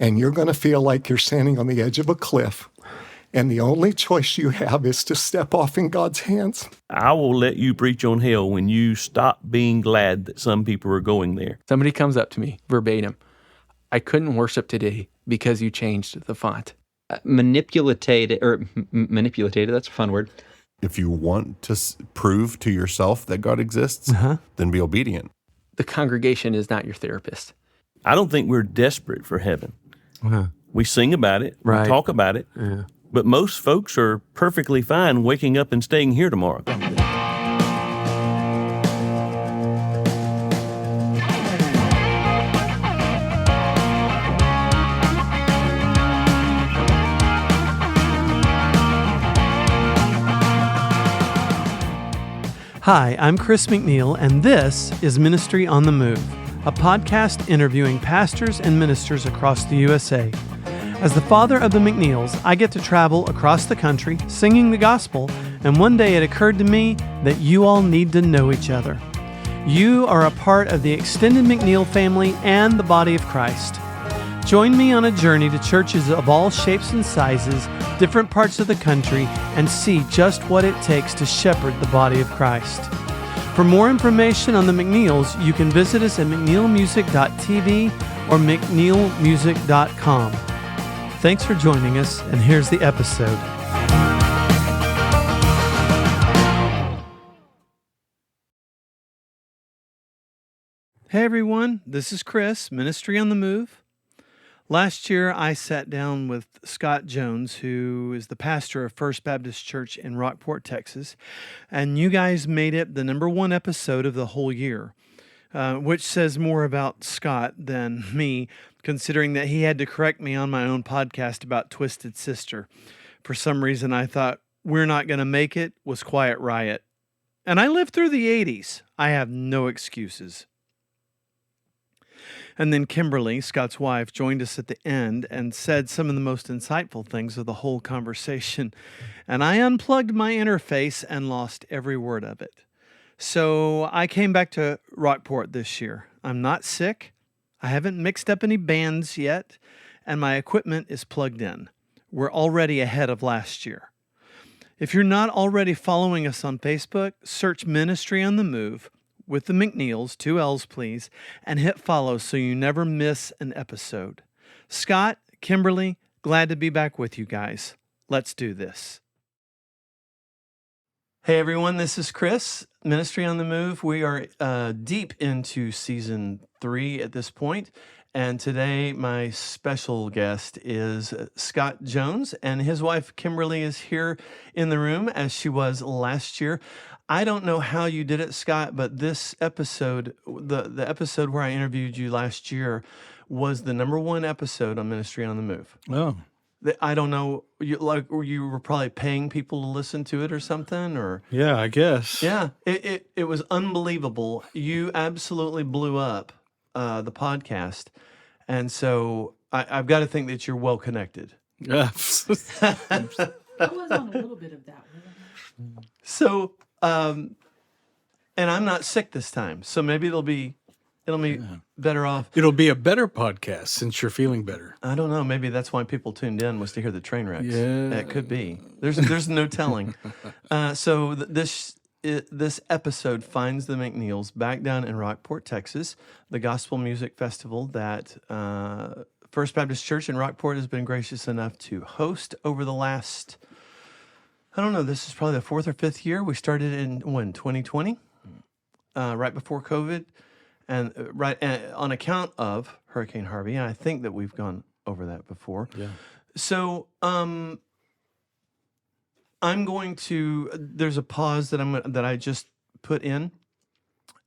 and you're going to feel like you're standing on the edge of a cliff, and the only choice you have is to step off in God's hands. I will let you preach on hell when you stop being glad that some people are going there. Somebody comes up to me verbatim. I couldn't worship today because you changed the font. Manipulated, that's a fun word. If you want to prove to yourself that God exists, then be obedient. The congregation is not your therapist. I don't think we're desperate for heaven. We sing about it, Right. we talk about it, but most folks are perfectly fine waking up and staying here tomorrow. Hi, I'm Chris McNeil, and this is Ministry on the Move, a podcast interviewing pastors and ministers across the USA. As the father of the McNeils, I get to travel across the country singing the gospel, and one day it occurred to me that you all need to know each other. You are a part of the extended McNeil family and the body of Christ. Join me on a journey to churches of all shapes and sizes, different parts of the country, and see just what it takes to shepherd the body of Christ. For more information on the McNeils, you can visit us at mcneilmusic.tv or mcneilmusic.com. Thanks for joining us, and here's the episode. Hey everyone, this is Chris, Ministry on the Move. Last year, I sat down with Scott Jones, who is the pastor of First Baptist Church in Rockport, Texas, and you guys made it the #1 episode of the whole year, which says more about Scott than me, considering that he had to correct me on my own podcast about Twisted Sister. For some reason, I thought We're Not Gonna Make It was Quiet Riot. And I lived through the 80s. I have no excuses. And then Kimberly, Scott's wife, joined us at the end and said some of the most insightful things of the whole conversation. And I unplugged my interface and lost every word of it. So I came back to Rockport this year. I'm not sick. I haven't mixed up any bands yet. And my equipment is plugged in. We're already ahead of last year. If you're not already following us on Facebook, search Ministry on the Move with the McNeils, 2 L's please, and hit follow so you never miss an episode. Scott, Kimberly, glad to be back with you guys. Let's do this. Hey everyone, this is Chris, Ministry on the Move. We are deep into season 3 at this point, and today my special guest is Scott Jones, and his wife Kimberly is here in the room as she was last year. I don't know how you did it, Scott, but this episode, the episode where I interviewed you last year, was the #1 episode on Ministry on the Move. Oh. I don't know, you were probably paying people to listen to it or something, or... Yeah, I guess. Yeah, it was unbelievable. You absolutely blew up the podcast, and so I've got to think that you're well connected. Yeah. I was on a little bit of that one. So... and I'm not sick this time, so maybe it'll be better off. It'll be a better podcast since you're feeling better. I don't know. Maybe that's why people tuned in, was to hear the train wrecks. Yeah. That could be. There's no telling. So this episode finds the McNeils back down in Rockport, Texas, the Gospel Music Festival that First Baptist Church in Rockport has been gracious enough to host over the last... I don't know, this is probably the 4th or 5th year. We started in, 2020? Right before COVID. And on account of Hurricane Harvey. And I think that we've gone over that before. Yeah. So I'm going to, there's a pause that I just put in.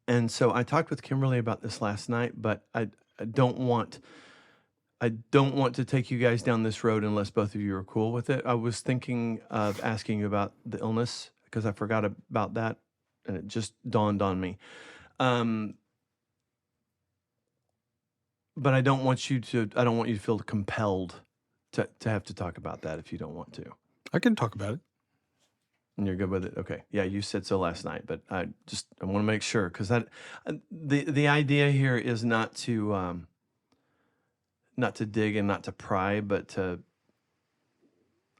And so I talked with Kimberly about this last night, but I don't want to take you guys down this road unless both of you are cool with it. I was thinking of asking you about the illness because I forgot about that, and it just dawned on me. But I don't want you to feel compelled to have to talk about that if you don't want to. I can talk about it. And you're good with it? Okay. Yeah, you said so last night, but I want to make sure, because the idea here is not to not to dig and not to pry, but to,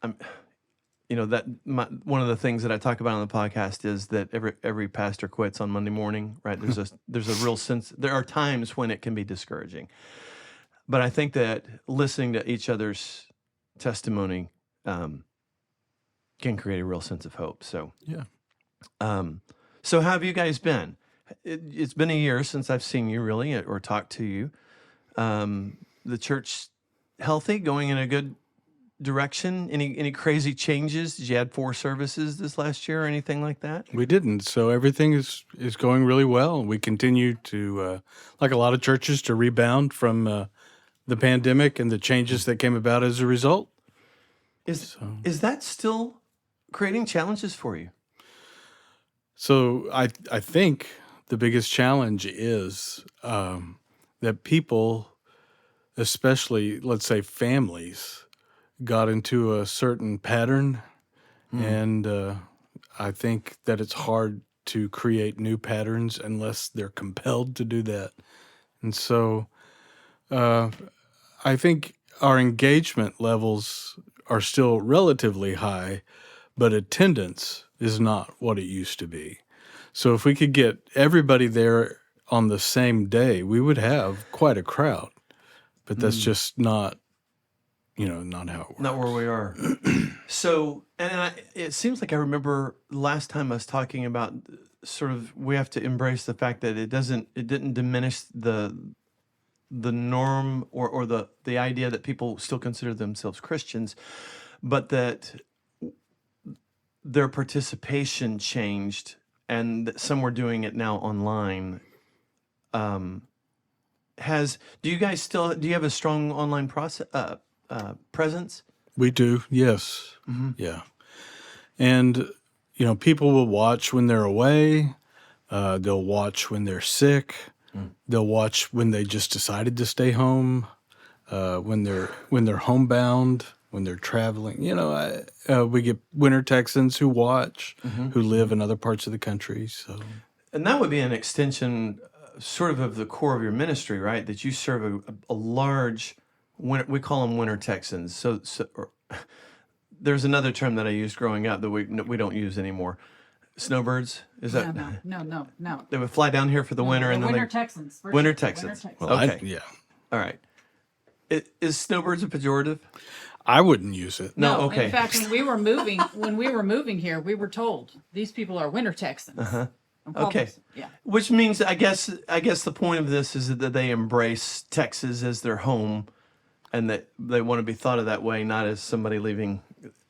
that one of the things that I talk about on the podcast is that every pastor quits on Monday morning, right? There's a real sense. There are times when it can be discouraging, but I think that listening to each other's testimony can create a real sense of hope. So Yeah. So how have you guys been? It's been a year since I've seen you really or talked to you. The church healthy, going in a good direction? Any crazy changes? Did you add 4 services this last year or anything like that? We didn't. So everything is going really well. We continue to, like a lot of churches, to rebound from the pandemic and the changes that came about as a result. Is that still creating challenges for you? So I think the biggest challenge is that people, especially, let's say, families, got into a certain pattern, and I think that it's hard to create new patterns unless they're compelled to do that. And so I think our engagement levels are still relatively high, but attendance is not what it used to be. So if we could get everybody there on the same day, we would have quite a crowd. But that's just not how it works. Not where we are. So, it seems like I remember last time us talking about sort of we have to embrace the fact that it didn't diminish the norm or the idea that people still consider themselves Christians, but that their participation changed and that some were doing it now online. Do you guys do you have a strong online presence? We do, yes. Yeah. And, people will watch when they're away. They'll watch when they're sick. They'll watch when they just decided to stay home, when they're homebound, when they're traveling. We get Winter Texans who watch, who live in other parts of the country. So, And that would be an extension sort of the core of your ministry, right? That you serve a large, we call them Winter Texans. So there's another term that I used growing up that we don't use anymore. Snowbirds? Is that? No. They would fly down here for the winter and then Winter Texans. for Winter sure. Texans. Winter Well, Texans. okay. yeah. All right. Is snowbirds a pejorative? I wouldn't use it. No, okay. In fact, when we were moving here, we were told these people are Winter Texans. Uh-huh. And called Okay. us- Yeah. Which means, I guess the point of this is that they embrace Texas as their home, and that they want to be thought of that way, not as somebody leaving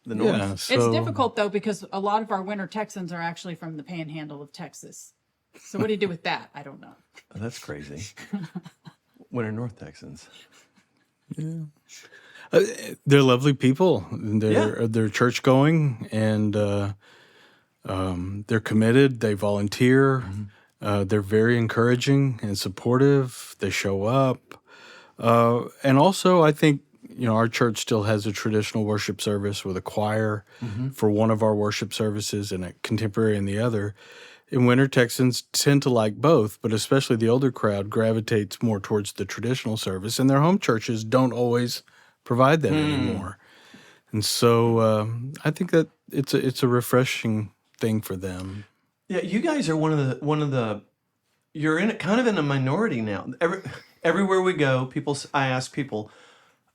the north. Yeah, It's so difficult though because a lot of our Winter Texans are actually from the Panhandle of Texas. So what do you do with that? I don't know. Oh, that's crazy. Winter North Texans. they're lovely people. They're church going, and they're committed. They volunteer. They're very encouraging and supportive. They show up, and also I think our church still has a traditional worship service with a choir for one of our worship services and a contemporary in the other. And Winter Texans tend to like both, but especially the older crowd gravitates more towards the traditional service, and their home churches don't always provide that anymore. And so I think that it's a refreshing thing for them. Yeah, you guys are one of the. You're kind of in a minority now. Everywhere we go, I ask people,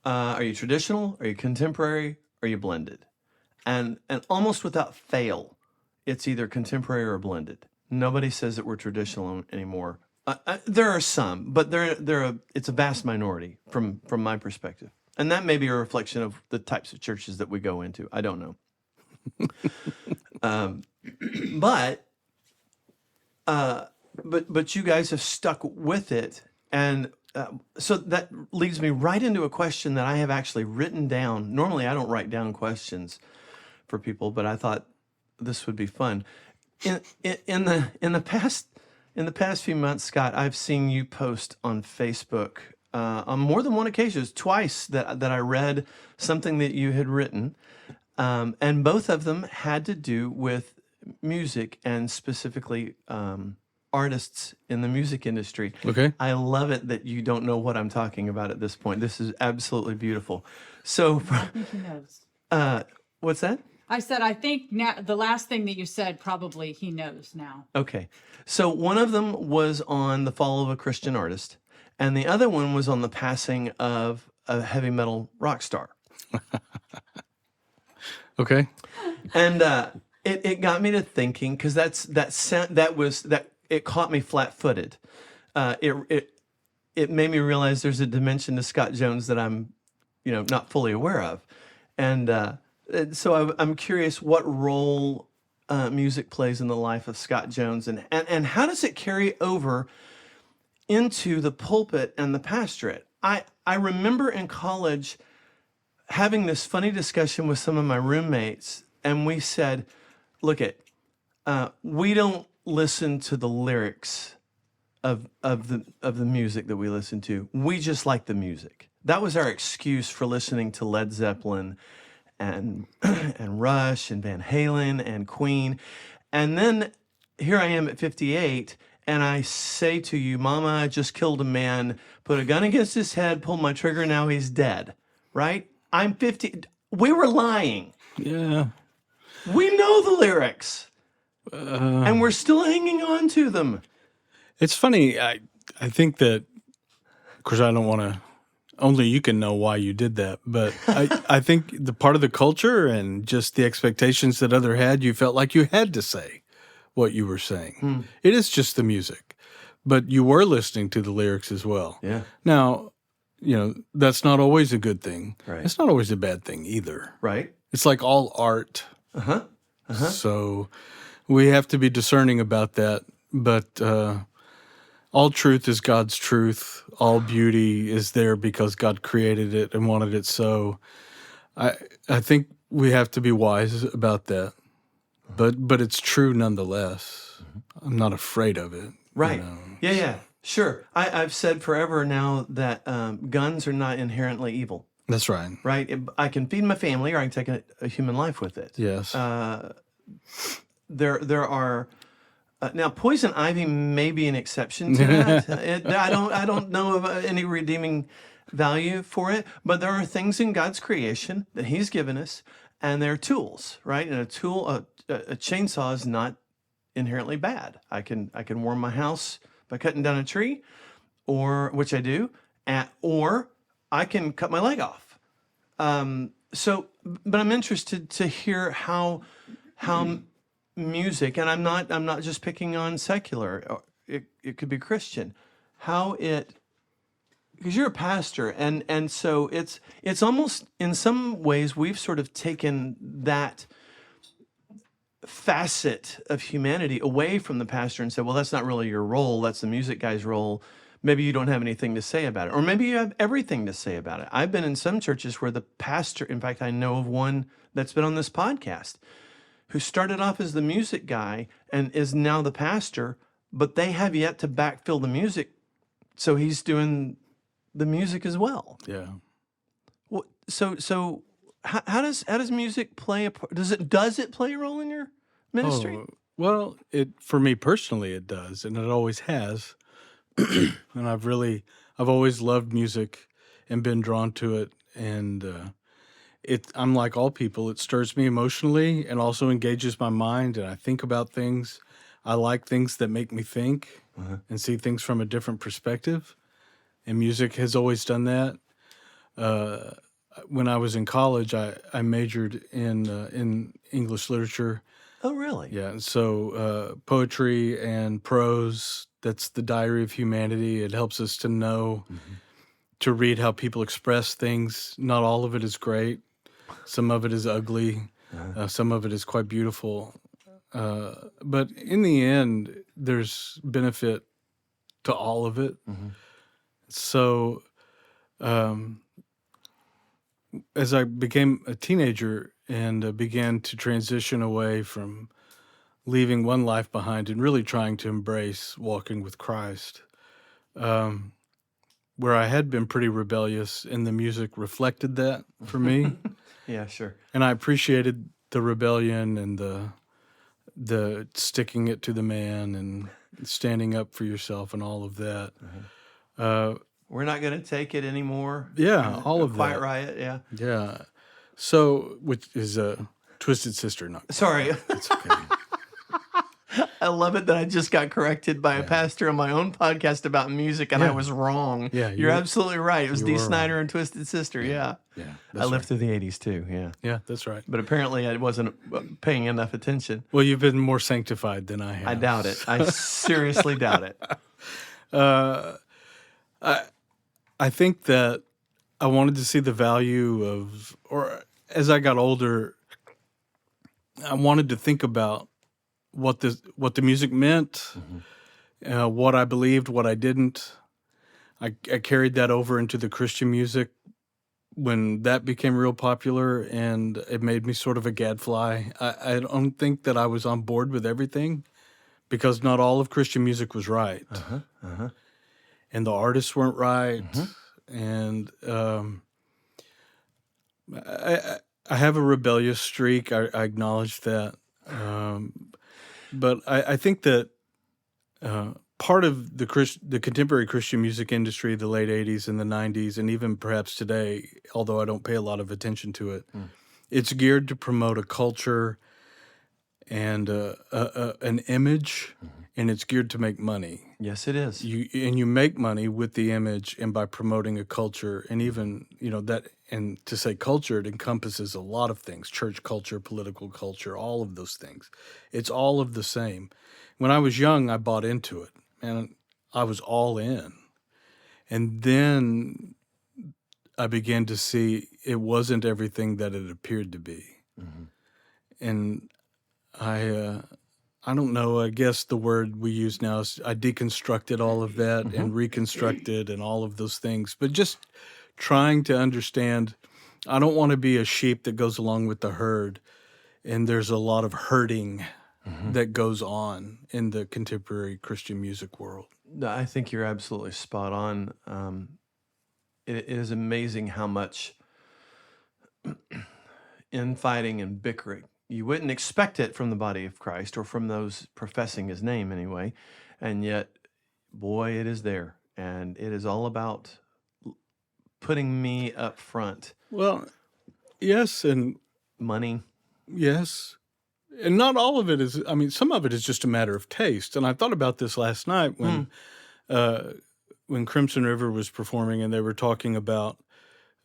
are you traditional? Are you contemporary? Are you blended? And almost without fail, it's either contemporary or blended. Nobody says that we're traditional anymore. There are some, but it's a vast minority from my perspective. And that may be a reflection of the types of churches that we go into. I don't know. But you guys have stuck with it. And so that leads me right into a question that I have actually written down. Normally, I don't write down questions for people, but I thought this would be fun. In the past few months, Scott, I've seen you post on Facebook on more than one occasion, twice that I read something that you had written, and both of them had to do with music and specifically artists in the music industry. Okay. I love it that you don't know what I'm talking about at this point. This is absolutely beautiful. So, I think he knows. what's that? I said, I think now the last thing that you said, probably he knows now. Okay. So one of them was on the fall of a Christian artist, and the other one was on the passing of a heavy metal rock star. Okay. And it got me to thinking, because it caught me flat-footed. It made me realize there's a dimension to Scott Jones that I'm, not fully aware of, and so I'm curious what role music plays in the life of Scott Jones, and how does it carry over into the pulpit and the pastorate? I remember in college having this funny discussion with some of my roommates, and we said, look we don't listen to the lyrics of the music that we listen to. We just like the music. That was our excuse for listening to Led Zeppelin and Rush and Van Halen and Queen. And then here I am at 58, and I say to you, Mama, I just killed a man, put a gun against his head, pulled my trigger, now he's dead, right? I'm 50. We were lying. Yeah. We know the lyrics, and we're still hanging on to them. It's funny. I think that, of course, I don't want to. Only you can know why you did that. But I think the part of the culture and just the expectations that other had, you felt like you had to say what you were saying. It is just the music, but you were listening to the lyrics as well. Yeah. Now, that's not always a good thing. Right. It's not always a bad thing either. Right. It's like all art. So we have to be discerning about that. But all truth is God's truth. All beauty is there because God created it and wanted it so. I think we have to be wise about that. But it's true nonetheless. I'm not afraid of it. Right. Yeah. Sure. I've said forever now that guns are not inherently evil. That's right. Right. I can feed my family, or I can take a human life with it. Yes. There are now poison ivy may be an exception to that. I don't know of any redeeming value for it, but there are things in God's creation that He's given us, and they're tools, right? And a chainsaw is not inherently bad. I can warm my house by cutting down a tree, which I do, or I can cut my leg off. But I'm interested to hear how music, and I'm not just picking on secular. It could be Christian. Because you're a pastor, and so it's almost in some ways we've sort of taken that facet of humanity away from the pastor and said, well, that's not really your role. That's the music guy's role. Maybe you don't have anything to say about it, or maybe you have everything to say about it. I've been in some churches where the pastor, in fact, I know of one that's been on this podcast, who started off as the music guy and is now the pastor, but they have yet to backfill the music, so he's doing the music as well. Yeah. Well, so how does music play a part? Does it play a role in your ministry? Well, for me personally, it does, and it always has. And I've always loved music and been drawn to it, and I'm like all people. It stirs me emotionally and also engages my mind, and I think about things. I like things that make me think and see things from a different perspective, and music has always done that. When I was in college, I majored in English literature. Oh, really? Yeah, and so poetry and prose, that's the diary of humanity. It helps us to know, to read how people express things. Not all of it is great. Some of it is ugly. Some of it is quite beautiful. But in the end, there's benefit to all of it. So as I became a teenager and began to transition away from leaving one life behind and really trying to embrace walking with Christ, where I had been pretty rebellious, and the music reflected that for me. Yeah, sure. And I appreciated the rebellion and the sticking it to the man and standing up for yourself and all of that. We're not going to take it anymore. Yeah, all of Quiet that. Riot, yeah. Yeah. So, which is a Twisted Sister, not Sorry. it's okay. I love it that I just got corrected by a pastor on my own podcast about music, and I was wrong. Yeah, You're you- absolutely right. It was you Dee were Snider and Twisted Sister, yeah. Yeah, I that's lived right. through the 80s too, yeah. Yeah, that's right. But apparently I wasn't paying enough attention. Well, you've been more sanctified than I have. I doubt it. I seriously doubt it. I think that I wanted to see the value of, or as I got older, I wanted to think about what the music meant, what I believed, what I didn't. I carried that over into the Christian music when that became real popular, and it made me sort of a gadfly. I don't think that I was on board with everything because not all of Christian music was right. And the artists weren't right. And I have a rebellious streak. I acknowledge that. But I think that part of the contemporary Christian music industry, the late 80s and the 90s, and even perhaps today, although I don't pay a lot of attention to it, it's geared to promote a culture and an image, and it's geared to make money. Yes, it is. You make money with the image and by promoting a culture, and even that. And to say culture, it encompasses a lot of things: church culture, political culture, all of those things. It's all of the same. When I was young, I bought into it, and I was all in. And then I began to see it wasn't everything that it appeared to be. And I don't know, I guess the word we use now is I deconstructed all of that and reconstructed and all of those things. But just trying to understand, I don't want to be a sheep that goes along with the herd. And there's a lot of herding that goes on in the contemporary Christian music world. I think you're absolutely spot on. It is amazing how much infighting and bickering. You wouldn't expect it from the body of Christ or from those professing his name anyway. And yet, boy, it is there. And it is all about putting me up front. Well, yes, and Money. yes. And not all of it is, I mean, some of it is just a matter of taste. And I thought about this last night when Crimson River was performing and they were talking about,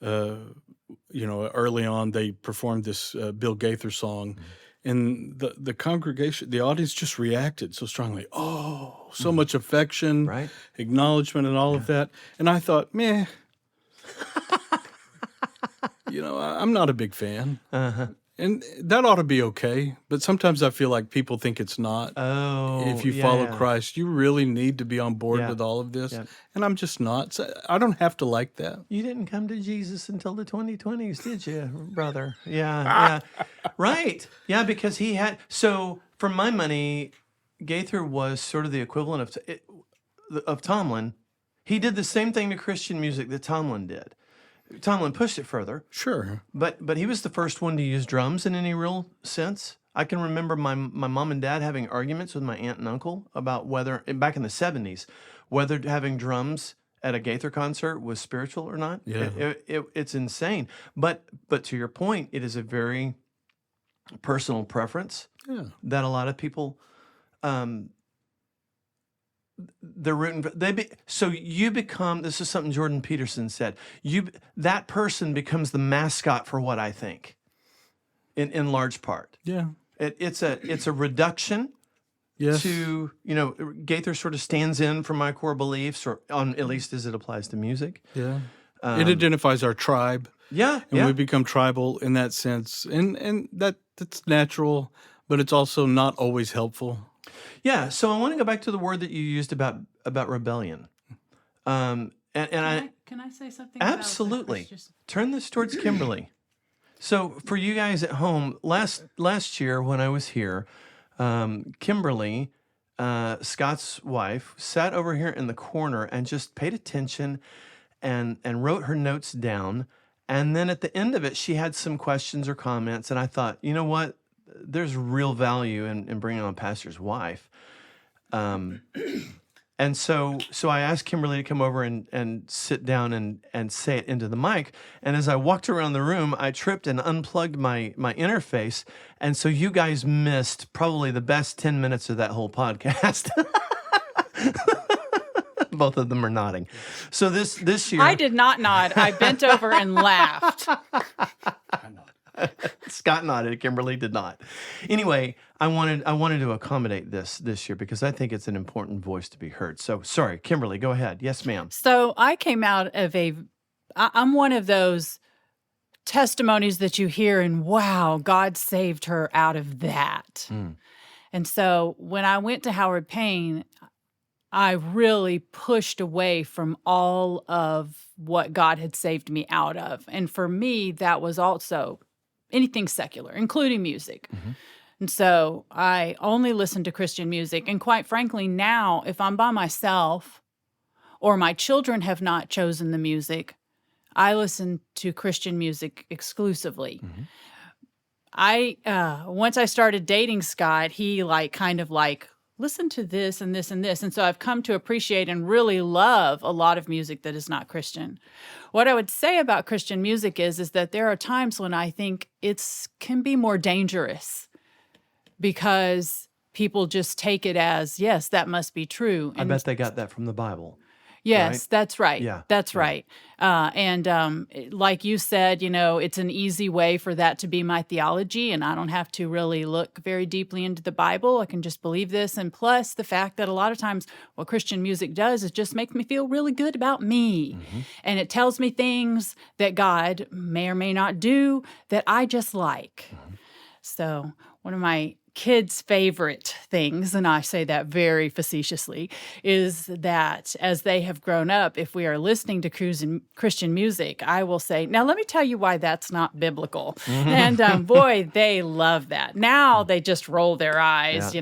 early on they performed this Bill Gaither song. And the congregation, the audience just reacted so strongly. Oh, so much affection, Right. acknowledgement and all of that. And I thought, meh. I'm not a big fan. And that ought to be okay. But sometimes I feel like people think it's not. Oh, If you yeah, follow yeah. Christ, you really need to be on board Yeah. with all of this. Yeah. And I'm just not. So I don't have to like that. You didn't come to Jesus until the 2020s, did you, brother? Yeah. Right. Yeah, because he had. So, for my money, Gaither was sort of the equivalent of Tomlin. He did the same thing to Christian music that Tomlin did. Tomlin pushed it further, Sure. but he was the first one to use drums in any real sense. I can remember my mom and dad having arguments with my aunt and uncle about whether, back in the 70s, whether having drums at a Gaither concert was spiritual or not. Yeah. It's insane. But to your point, it is a very personal preference Yeah. that a lot of people, they're rooting. So you become. This is something Jordan Peterson said. That person becomes the mascot for what I think. In large part, Yeah. it's a reduction Yes. to Gaither sort of stands in for my core beliefs, or on at least as it applies to music. Yeah. It identifies our tribe. Yeah, And we become tribal in that sense. And that's natural, but it's also not always helpful. yeah. So I want to go back to the word that you used about rebellion. And Can I say something? about that? absolutely It's just- turn this towards Kimberly. So for you guys at home, last year when I was here, Kimberly, Scott's wife, sat over here in the corner and just paid attention and wrote her notes down. And then at the end of it, she had some questions or comments. And I thought, you know what? there's real value in bringing on a pastor's wife. And so I asked Kimberly to come over and sit down and say it into the mic. And as I walked around the room, I tripped and unplugged my interface. And so you guys missed probably the best 10 minutes of that whole podcast. Both of them are nodding. So this year, I did not nod. I bent over and laughed. Scott nodded. Kimberly did not. Anyway, I wanted to accommodate this year because I think it's an important voice to be heard. So sorry, Kimberly, go ahead. Yes, ma'am. So I came out of I'm one of those testimonies that you hear and wow, God saved her out of that. And so when I went to Howard Payne, I really pushed away from all of what God had saved me out of. And for me, that was also anything secular, including music. And so I only listened to Christian music. And quite frankly, now, if I'm by myself or my children have not chosen the music, I listen to Christian music exclusively. Once I started dating Scott, he listen to this and this and this. And so I've come to appreciate and really love a lot of music that is not Christian. What I would say about Christian music is that there are times when I think it can be more dangerous because people just take it as, yes, that must be true. I bet they got that from the Bible. Yes, right? that's right. Yeah, that's right. And like you said, it's an easy way for that to be my theology, and I don't have to really look very deeply into the Bible. I can just believe this. And plus the fact that a lot of times what Christian music does is just make me feel really good about me. And it tells me things that God may or may not do that I just like. So one of my kids' favorite things, and I say that very facetiously, is that as they have grown up, if we are listening to Christian music, I will say, now let me tell you why that's not biblical. And boy, they love that. Now they just roll their eyes,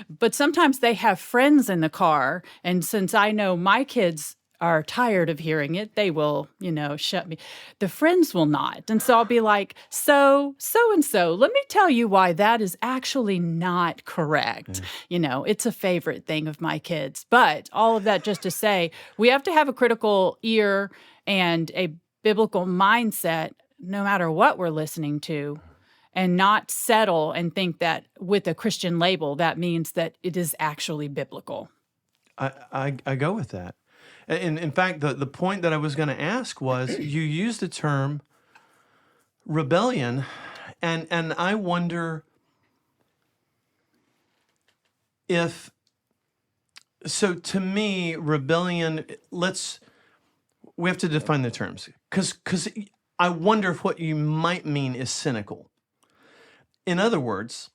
But sometimes they have friends in the car, and since I know my kids are tired of hearing it, they will, shut me. The friends will not. And so I'll be like, so and so, let me tell you why that is actually not correct. It's a favorite thing of my kids. But all of that just to say, we have to have a critical ear and a biblical mindset no matter what we're listening to, and not settle and think that with a Christian label, that means that it is actually biblical. I go with that. And in fact, the point that I was going to ask was, you used the term rebellion, and I wonder if, so to me, rebellion, we have to define the terms, because I wonder if what you might mean is cynical. In other words,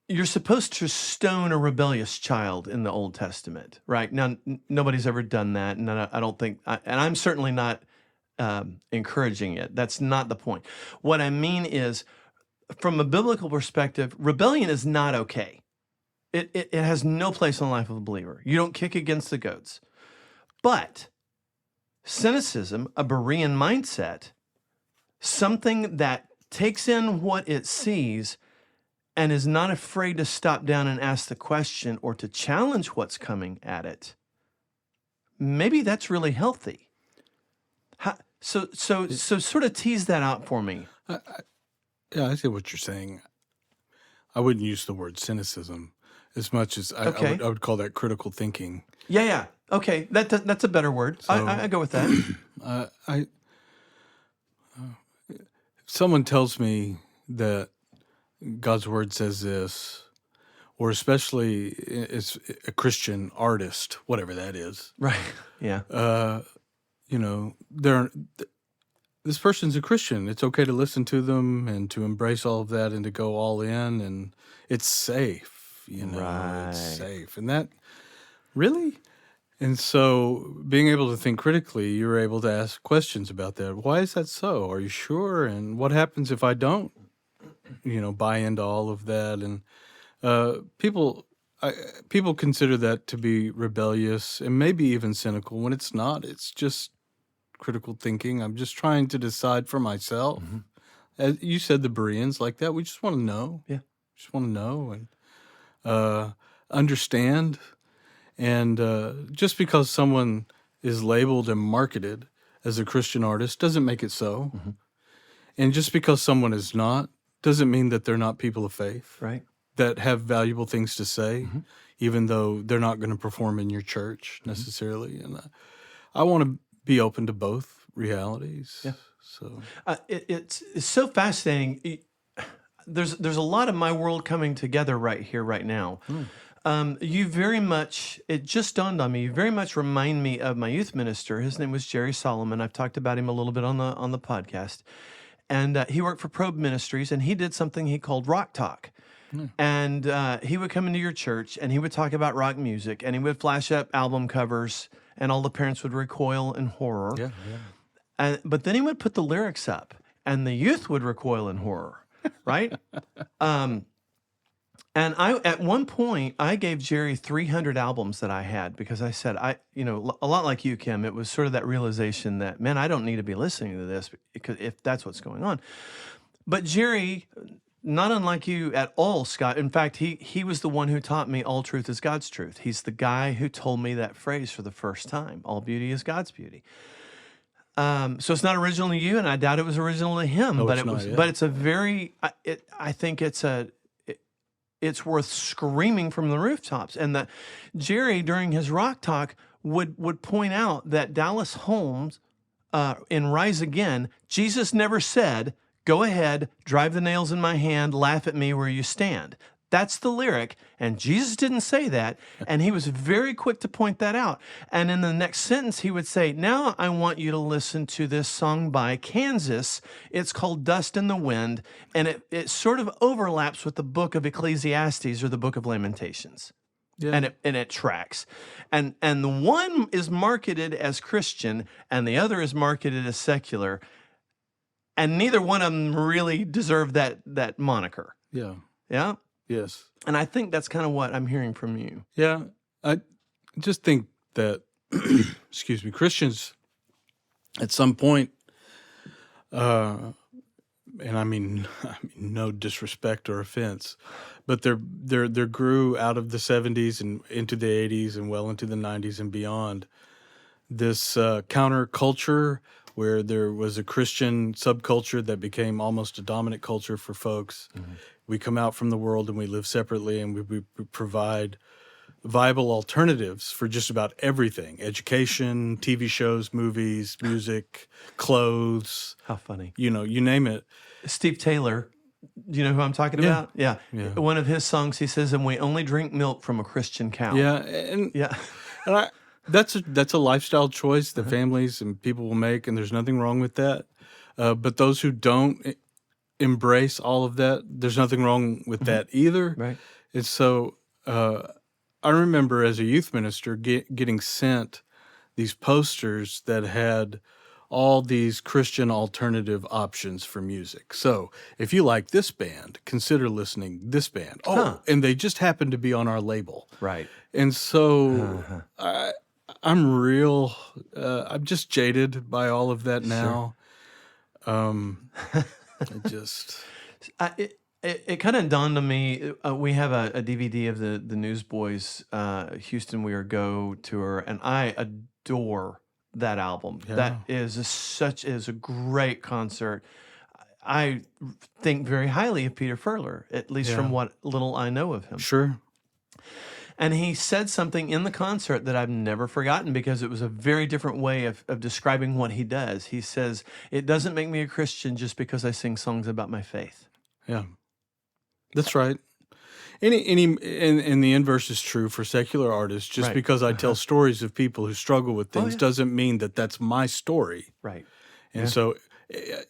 you're supposed to stone a rebellious child in the Old Testament, right? Now, nobody's ever done that, and I don't think, and I'm certainly not encouraging it. That's not the point. What I mean is, from a biblical perspective, rebellion is not okay. It has no place in the life of a believer. You don't kick against the goats. But cynicism, a Berean mindset, something that takes in what it sees and is not afraid to stop down and ask the question or to challenge what's coming at it, maybe that's really healthy. So sort of tease that out for me. Yeah, I see what you're saying. I wouldn't use the word cynicism as much as I would call that critical thinking. Yeah. Okay, that's a better word. So, I go with that. If someone tells me that God's word says this, or especially it's a Christian artist, whatever that is. Right. Yeah. This person's a Christian. It's okay to listen to them and to embrace all of that and to go all in, and it's safe. Right. It's safe. And that, really? And so being able to think critically, you're able to ask questions about that. Why is that so? Are you sure? And what happens if I don't? Buy into all of that, and people consider that to be rebellious and maybe even cynical when it's not. It's just critical thinking. I'm just trying to decide for myself. As you said, the Bereans like that. We just want to know. Yeah. Just want to know and understand. And just because someone is labeled and marketed as a Christian artist doesn't make it so. Mm-hmm. And just because someone is not doesn't mean that they're not people of faith. Right. That have valuable things to say, Mm-hmm. even though they're not going to perform in your church necessarily. And I want to be open to both realities. Yeah. So It's so fascinating. There's a lot of my world coming together right here, right now. You very much, it just dawned on me, you very much remind me of my youth minister. His name was Jerry Solomon. I've talked about him a little bit on the podcast. And he worked for Probe Ministries, and he did something he called Rock Talk. And he would come into your church, and he would talk about rock music, and he would flash up album covers, and all the parents would recoil in horror. yeah. But then he would put the lyrics up, and the youth would recoil in horror, right? And at one point, I gave Jerry 300 albums that I had because I said, a lot like you, Kim, it was sort of that realization that, man, I don't need to be listening to this because if that's what's going on. But Jerry, not unlike you at all, Scott. In fact, he was the one who taught me all truth is God's truth. He's the guy who told me that phrase for the first time, all beauty is God's beauty. So it's not original to you, and I doubt it was original to him, No, but it's it was. not, yeah. But it's a very. I think it's worth screaming from the rooftops. And that Jerry, during his Rock Talk, would point out that Dallas Holmes in Rise Again, Jesus never said, "Go ahead, drive the nails in my hand, laugh at me where you stand." That's the lyric, and Jesus didn't say that, and he was very quick to point that out. And in the next sentence, he would say, "Now I want you to listen to this song by Kansas. It's called Dust in the Wind, and it sort of overlaps with the book of Ecclesiastes or the book of Lamentations." Yeah. And it tracks. And the one is marketed as Christian, and the other is marketed as secular, and neither one of them really deserve that moniker. Yeah. Yeah? Yes. And I think that's kind of what I'm hearing from you. Yeah. I just think that, excuse me, Christians at some point, and I mean no disrespect or offense, but there grew out of the 70s and into the 80s and well into the 90s and beyond this counterculture where there was a Christian subculture that became almost a dominant culture for folks. Mm-hmm. We come out from the world and we live separately, and we provide viable alternatives for just about everything: education, TV shows, movies, music, clothes. How funny. You name it. Steve Taylor, do you know who I'm talking about? Yeah. One of his songs, he says, "And we only drink milk from a Christian cow." Yeah. And that's a lifestyle choice that families and people will make, and there's nothing wrong with that. But those who don't embrace all of that, there's nothing wrong with that either. Right. And so I remember as a youth minister getting sent these posters that had all these Christian alternative options for music. So if you like this band, consider listening this band. And they just happen to be on our label. Right. And so I'm just jaded by all of that now. Sure. It kind of dawned on me. We have a DVD of the Newsboys Houston We Are Go tour, and I adore that album. Yeah. That is a great concert. I think very highly of Peter Furler, at least from what little I know of him. Sure. And he said something in the concert that I've never forgotten because it was a very different way of describing what he does. He says, "It doesn't make me a Christian just because I sing songs about my faith." Yeah, that's right. And the inverse is true for secular artists. Just because I tell stories of people who struggle with things doesn't mean that that's my story. Right. And so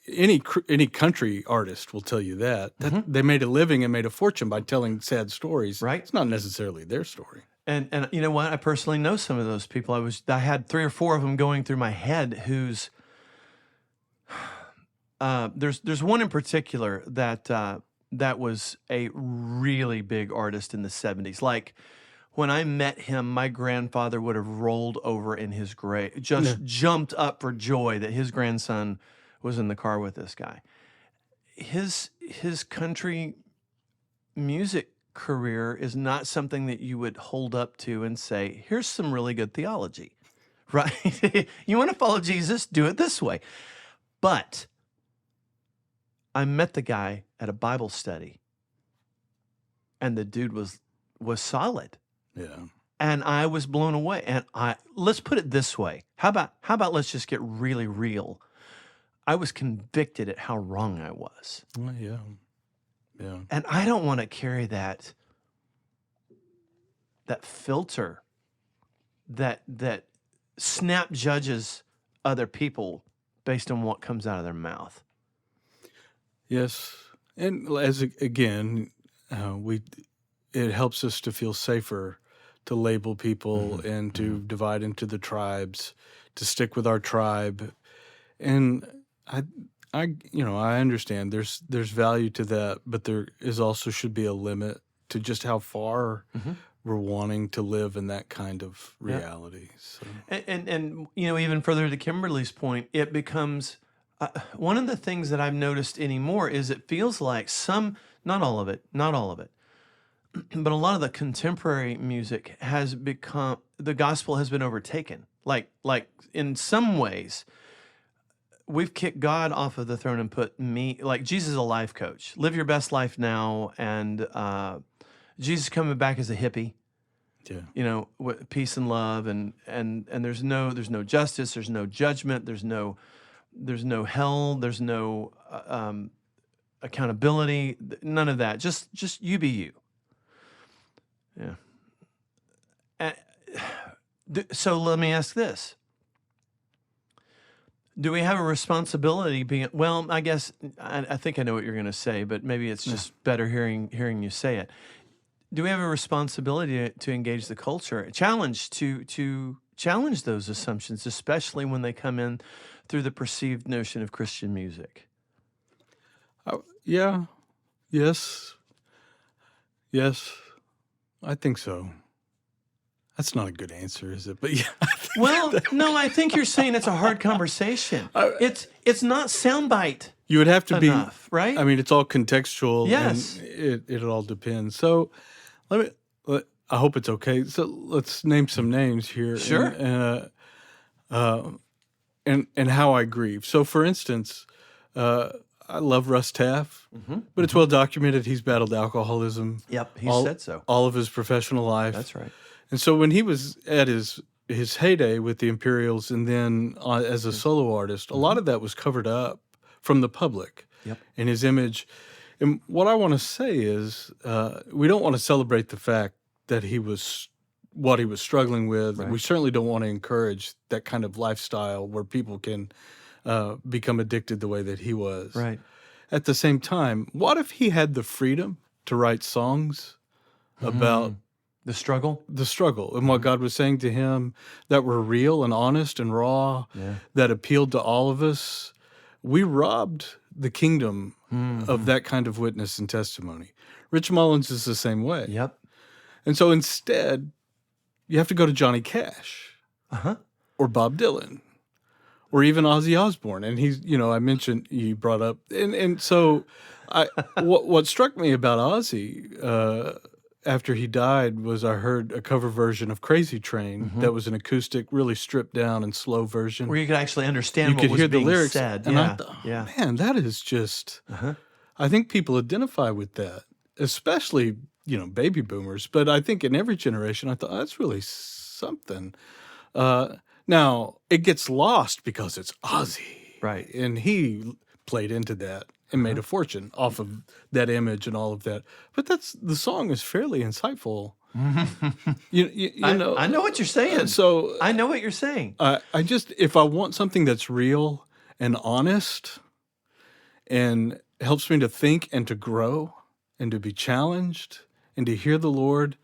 any country artist will tell you that they made a living and made a fortune by telling sad stories. Right. It's not necessarily their story. And you know what? I personally know some of those people. I had 3 or 4 of them going through my head who's there's one in particular that was a really big artist in the 70s. Like when I met him, my grandfather would have rolled over in his grave, just jumped up for joy that his grandson was in the car with this guy. his country music career is not something that you would hold up to and say, here's some really good theology, right? You want to follow Jesus, do it this way. But I met the guy at a Bible study, and the dude was solid. Yeah. And I was blown away. And let's put it this way. How about let's just get really real. I was convicted at how wrong I was. Well, yeah. Yeah. And I don't want to carry that filter that snap judges other people based on what comes out of their mouth. Yes. And again, it helps us to feel safer to label people and to divide into the tribes, to stick with our tribe. And I understand there's value to that, but there is also should be a limit to just how far we're wanting to live in that kind of reality. So. And even further to Kimberly's point, it becomes one of the things that I've noticed anymore is it feels like not all of it, but a lot of the contemporary music has become, the gospel has been overtaken. Like in some ways, we've kicked God off of the throne and put like Jesus is a life coach. Live your best life now, and Jesus coming back as a hippie. Yeah. Peace and love, and there's no justice, there's no judgment, there's no hell, there's no accountability, none of that. Just you be you. Yeah. So let me ask this. Do we have a responsibility I guess I think I know what you're going to say, but maybe it's just better hearing you say it. Do we have a responsibility to engage the culture, to challenge those assumptions, especially when they come in through the perceived notion of Christian music? Yeah. Yes. I think so. That's not a good answer, is it? But yeah. Well, no, I think you're saying it's a hard conversation. It's not soundbite. You would have to enough, right? I mean, it's all contextual. Yes. And it all depends. So I hope it's okay. So let's name some names here. Sure. And how I grieve. So for instance, I love Russ Taff, but it's well documented he's battled alcoholism. Yep, he said so. All of his professional life. That's right. And so when he was at his heyday with the Imperials and then as a solo artist, a lot of that was covered up from the public in his image. And what I want to say is we don't want to celebrate the fact that what he was struggling with. Right. We certainly don't want to encourage that kind of lifestyle where people can become addicted the way that he was. Right. At the same time, what if he had the freedom to write songs about the struggle and what God was saying to him that were real and honest and raw, that appealed to all of us? We robbed the kingdom of that kind of witness and testimony. Rich Mullins is the same way. Yep. And so instead, you have to go to Johnny Cash or Bob Dylan or even Ozzy Osbourne. And he's, I mentioned, you brought up, and so what struck me about Ozzy after he died was I heard a cover version of Crazy Train that was an acoustic, really stripped down and slow version. Where you could actually understand what was hear being the lyrics, said. And I thought, man, that is just, I think people identify with that, especially, baby boomers. But I think in every generation, I thought, that's really something. Now, it gets lost because it's Ozzy. Right. And he played into that and made a fortune off of that image and all of that. But the song is fairly insightful. I know what you're saying. So I know what you're saying. If I want something that's real and honest and helps me to think and to grow and to be challenged and to hear the Lord,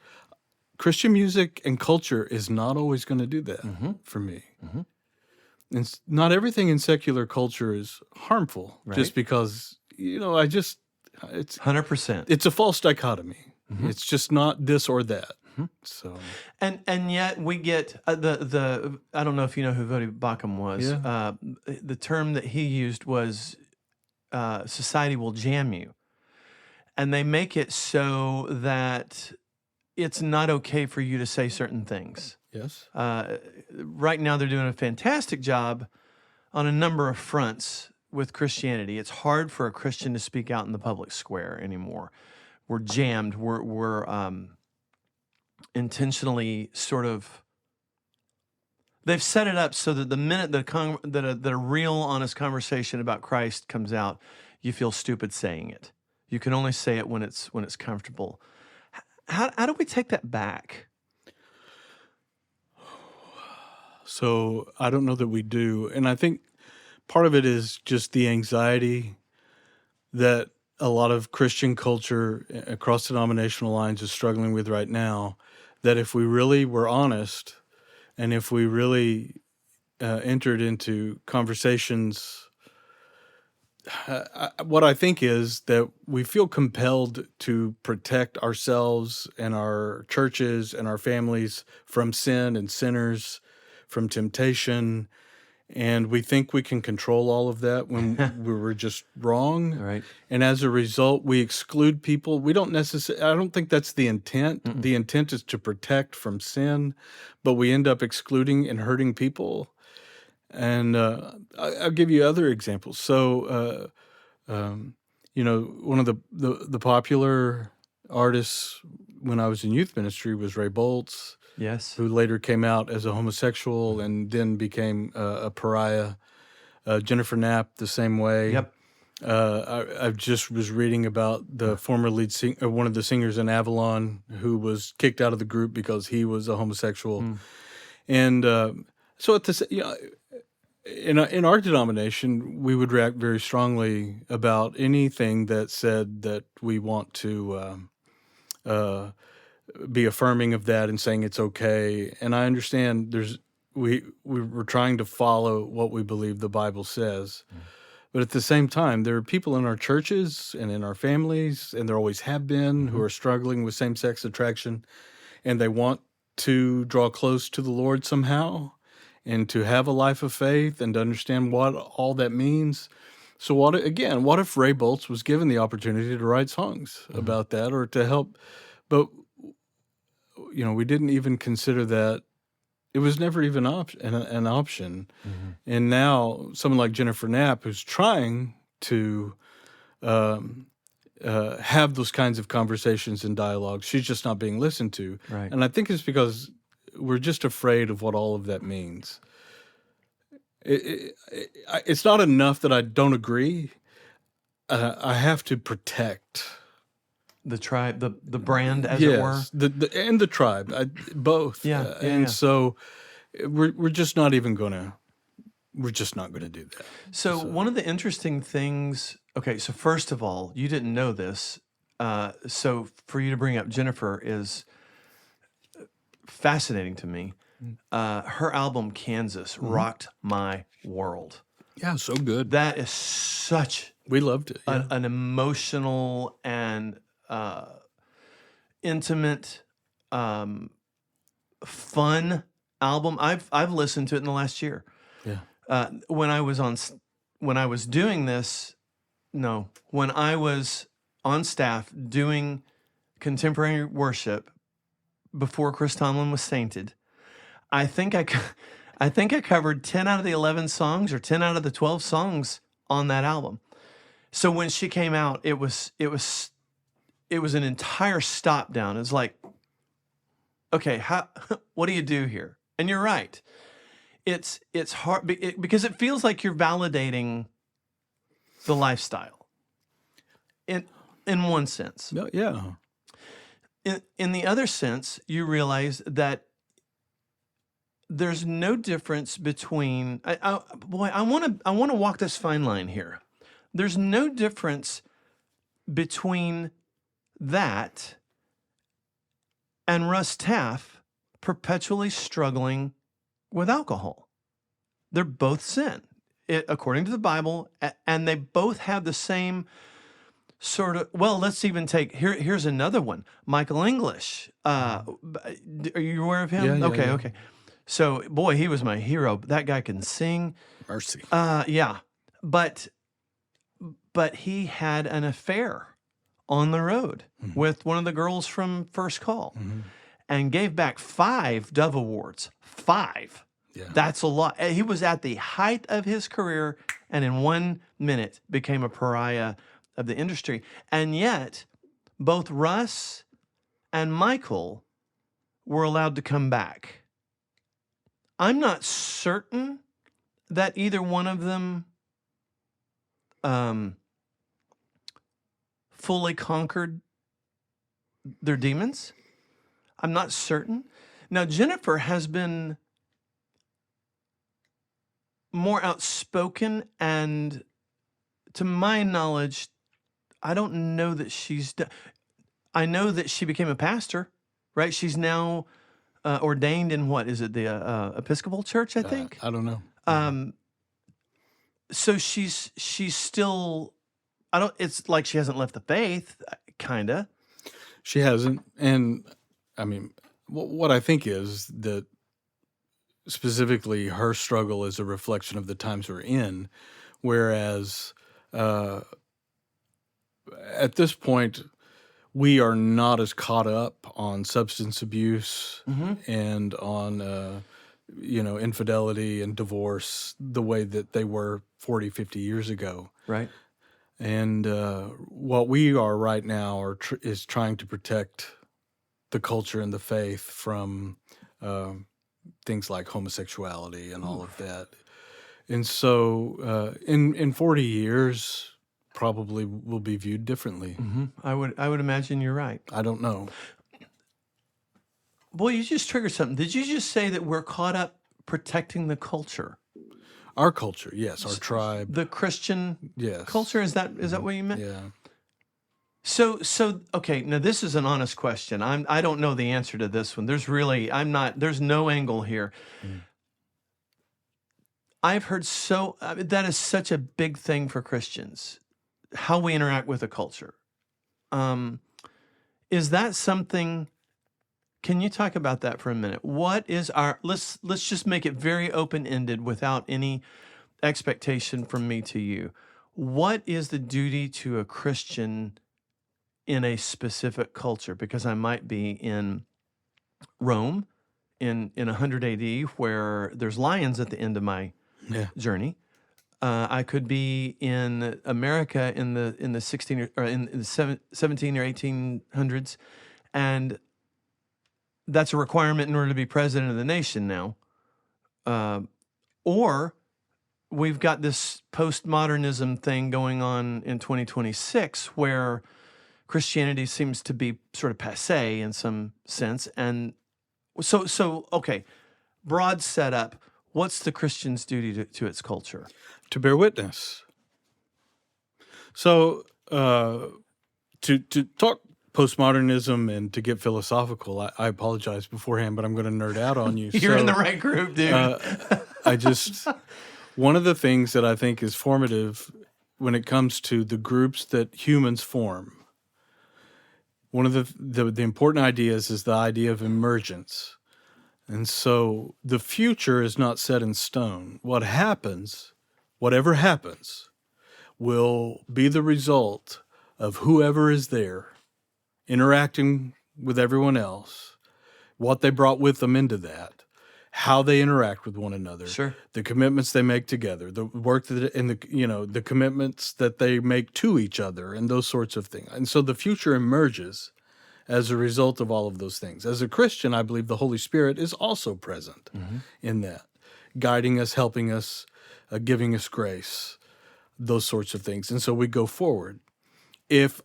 Christian music and culture is not always going to do that for me. And not everything in secular culture is harmful just because, it's 100%. It's a false dichotomy. It's just not this or that. So and yet we get the I don't know if you know who Vodi Bakum was. Yeah. The term that he used was society will jam you. And they make it so that it's not okay for you to say certain things. Yes. Right now, they're doing a fantastic job on a number of fronts with Christianity. It's hard for a Christian to speak out in the public square anymore. We're jammed. We're intentionally sort of. They've set it up so that the minute that a real, honest conversation about Christ comes out, you feel stupid saying it. You can only say it when it's comfortable. How do we take that back? So I don't know that we do. And I think part of it is just the anxiety that a lot of Christian culture across denominational lines is struggling with right now, that if we really were honest and if we really entered into conversations, what I think is that we feel compelled to protect ourselves and our churches and our families from sin and sinners, from temptation, and we think we can control all of that when we were just wrong. Right. And as a result, we exclude people. We don't necessarily, I don't think that's the intent. Mm-mm. The intent is to protect from sin, but we end up excluding and hurting people. And I'll give you other examples. So, one of the popular artists when I was in youth ministry was Ray Boltz. Yes. Who later came out as a homosexual and then became a pariah. Jennifer Knapp, the same way. Yep. I just was reading about the former lead singer, one of the singers in Avalon, who was kicked out of the group because he was a homosexual. And so at this, in our denomination, we would react very strongly about anything that said that we want to be affirming of that and saying it's okay. And I understand we're trying to follow what we believe the Bible says. But at the same time, there are people in our churches and in our families, and there always have been, who are struggling with same-sex attraction, and they want to draw close to the Lord somehow and to have a life of faith and to understand what all that means. So what if Ray Boltz was given the opportunity to write songs about that or to help? But we didn't even consider that. It was never even an option. And now someone like Jennifer Knapp, who's trying to have those kinds of conversations and dialogues, she's just not being listened to. Right. And I think it's because we're just afraid of what all of that means. It's not enough that I don't agree. I have to protect the tribe, the brand, as it were. And the tribe, both. So we're just not even gonna. We're just not going to do that. So one of the interesting things. Okay, so first of all, you didn't know this. So for you to bring up Jennifer is fascinating to me. Her album Kansas rocked my world. Yeah, so good. That is such. We loved it. Yeah. An emotional and intimate, fun album. I've listened to it in the last year. Yeah. When I was on staff doing contemporary worship before Chris Tomlin was sainted, I think I covered 10 out of the 11 songs or 10 out of the 12 songs on that album. So when she came out, it was an entire stop down. It's like, okay, what do you do here? And you're right. It's hard because it feels like you're validating the lifestyle. In one sense. Yeah. In the other sense, you realize that there's no difference between. I want to walk this fine line here. There's no difference between that and Russ Taff perpetually struggling with alcohol. They're both sin, according to the Bible, and they both have the same sort of. Well, let's even take here's another one. Michael English. Are you aware of him? Yeah, okay. So, boy, he was my hero. That guy can sing. Mercy. Yeah, but but he had an affair on the road with one of the girls from First Call and gave back 5 Dove Awards. 5. Yeah. That's a lot. He was at the height of his career and in 1 minute became a pariah of the industry. And yet, both Russ and Michael were allowed to come back. I'm not certain that either one of them fully conquered their demons. I'm not certain. Now, Jennifer has been more outspoken, and to my knowledge, I don't know that she's I know that she became a pastor, right? She's now ordained in what is it, the Episcopal Church, I think. I don't know. So she's still. I don't. It's like she hasn't left the faith, kinda. She hasn't. And I mean, what I think is that specifically her struggle is a reflection of the times we're in, whereas at this point, we are not as caught up on substance abuse and on, infidelity and divorce the way that they were 40, 50 years ago. Right. And what we are right now is trying to protect the culture and the faith from things like homosexuality and all of that. And so in 40 years, probably will be viewed differently. I would imagine you're right. I don't know. Boy, you just triggered something. Did you just say that we're caught up protecting the culture? Our culture, yes. Our tribe. The Christian Yes. culture? Is that what you meant? Yeah. So okay, now this is an honest question. I don't know the answer to this one. There's no angle here. I've heard that is such a big thing for Christians, how we interact with the culture. Is that something? Can you talk about that for a minute? What is let's just make it very open-ended without any expectation from me to you. What is the duty to a Christian in a specific culture? Because I might be in Rome in 100 AD where there's lions at the end of my journey. I could be in America in the 16 or in the 17 or 1800s, and that's a requirement in order to be president of the nation now. Or we've got this postmodernism thing going on in 2026 where Christianity seems to be sort of passé in some sense. And so okay, broad setup, what's the Christian's duty to its culture? To bear witness. So to talk postmodernism and to get philosophical, I apologize beforehand, but I'm going to nerd out on you. You're in the right group, dude. One of the things that I think is formative when it comes to the groups that humans form, one of the important ideas is the idea of emergence. And so the future is not set in stone. What happens, whatever happens, will be the result of whoever is there interacting with everyone else, what they brought with them into that, how they interact with one another, the commitments they make together, the work the commitments that they make to each other, and those sorts of things. And so the future emerges as a result of all of those things. As a Christian, I believe the Holy Spirit is also present in that, guiding us, helping us, giving us grace, those sorts of things. And so we go forward. If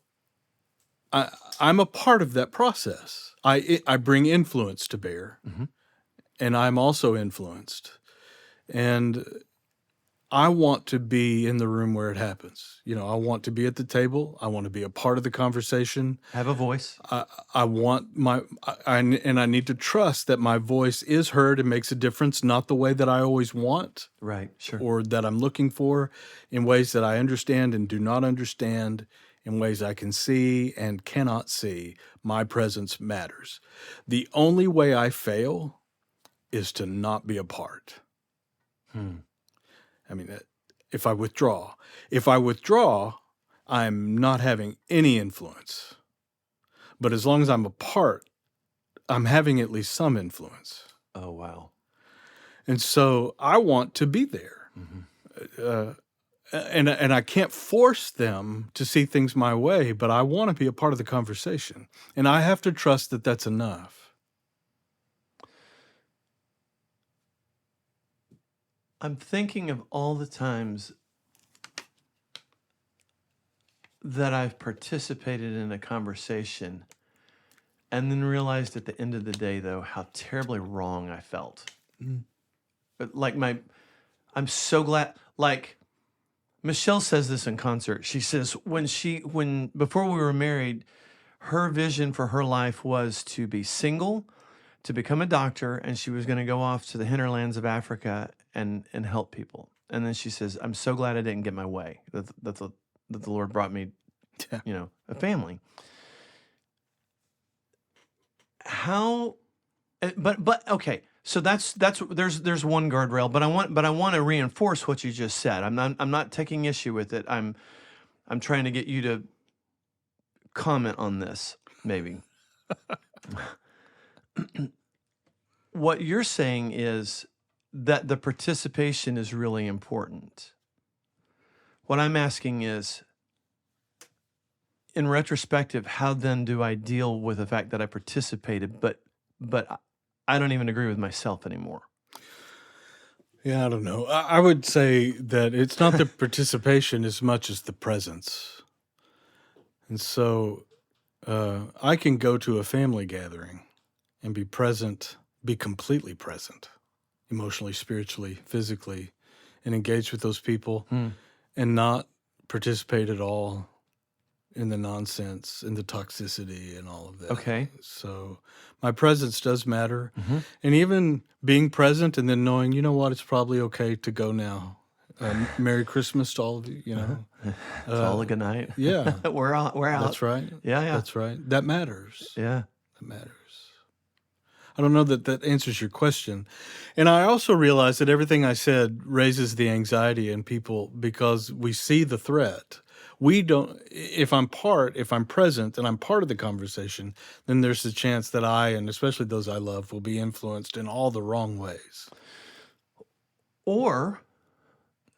I'm a part of that process, I bring influence to bear, and I'm also influenced. And I want to be in the room where it happens. I want to be at the table. I want to be a part of the conversation. Have a voice. I want and I need to trust that my voice is heard and makes a difference, not the way that I always want. Right, sure. Or that I'm looking for, in ways that I understand and do not understand, in ways I can see and cannot see. My presence matters. The only way I fail is to not be a part. I mean, if I withdraw. If I withdraw, I'm not having any influence. But as long as I'm apart, I'm having at least some influence. Oh, wow. And so I want to be there. And I can't force them to see things my way, but I want to be a part of the conversation. And I have to trust that that's enough. I'm thinking of all the times that I've participated in a conversation and then realized at the end of the day, though, how terribly wrong I felt. Like I'm so glad, like Michelle says this in concert. She says when before we were married, her vision for her life was to be single, to become a doctor, and she was going to go off to the hinterlands of Africa and help people. And then she says, I'm so glad I didn't get my way, that the Lord brought me, a family. How, but okay. So that's there's one guardrail, but I want to reinforce what you just said. I'm not taking issue with it. I'm trying to get you to comment on this, maybe. What you're saying is that the participation is really important. What I'm asking is, in retrospective, how then do I deal with the fact that I participated, but I don't even agree with myself anymore? Yeah, I don't know. I would say that it's not the participation as much as the presence. And so I can go to a family gathering and be present, be completely present, emotionally, spiritually, physically, and engage with those people and not participate at all in the nonsense and the toxicity and all of that. Okay. So my presence does matter. And even being present and then knowing, you know what, it's probably okay to go now. Merry Christmas to all of you, It's all a good night. Yeah. We're out. That's right. Yeah. That's right. That matters. Yeah. That matters. I don't know that answers your question. And I also realize that everything I said raises the anxiety in people because we see the threat. We don't, if I'm present and I'm part of the conversation, then there's a chance that I, and especially those I love, will be influenced in all the wrong ways. Or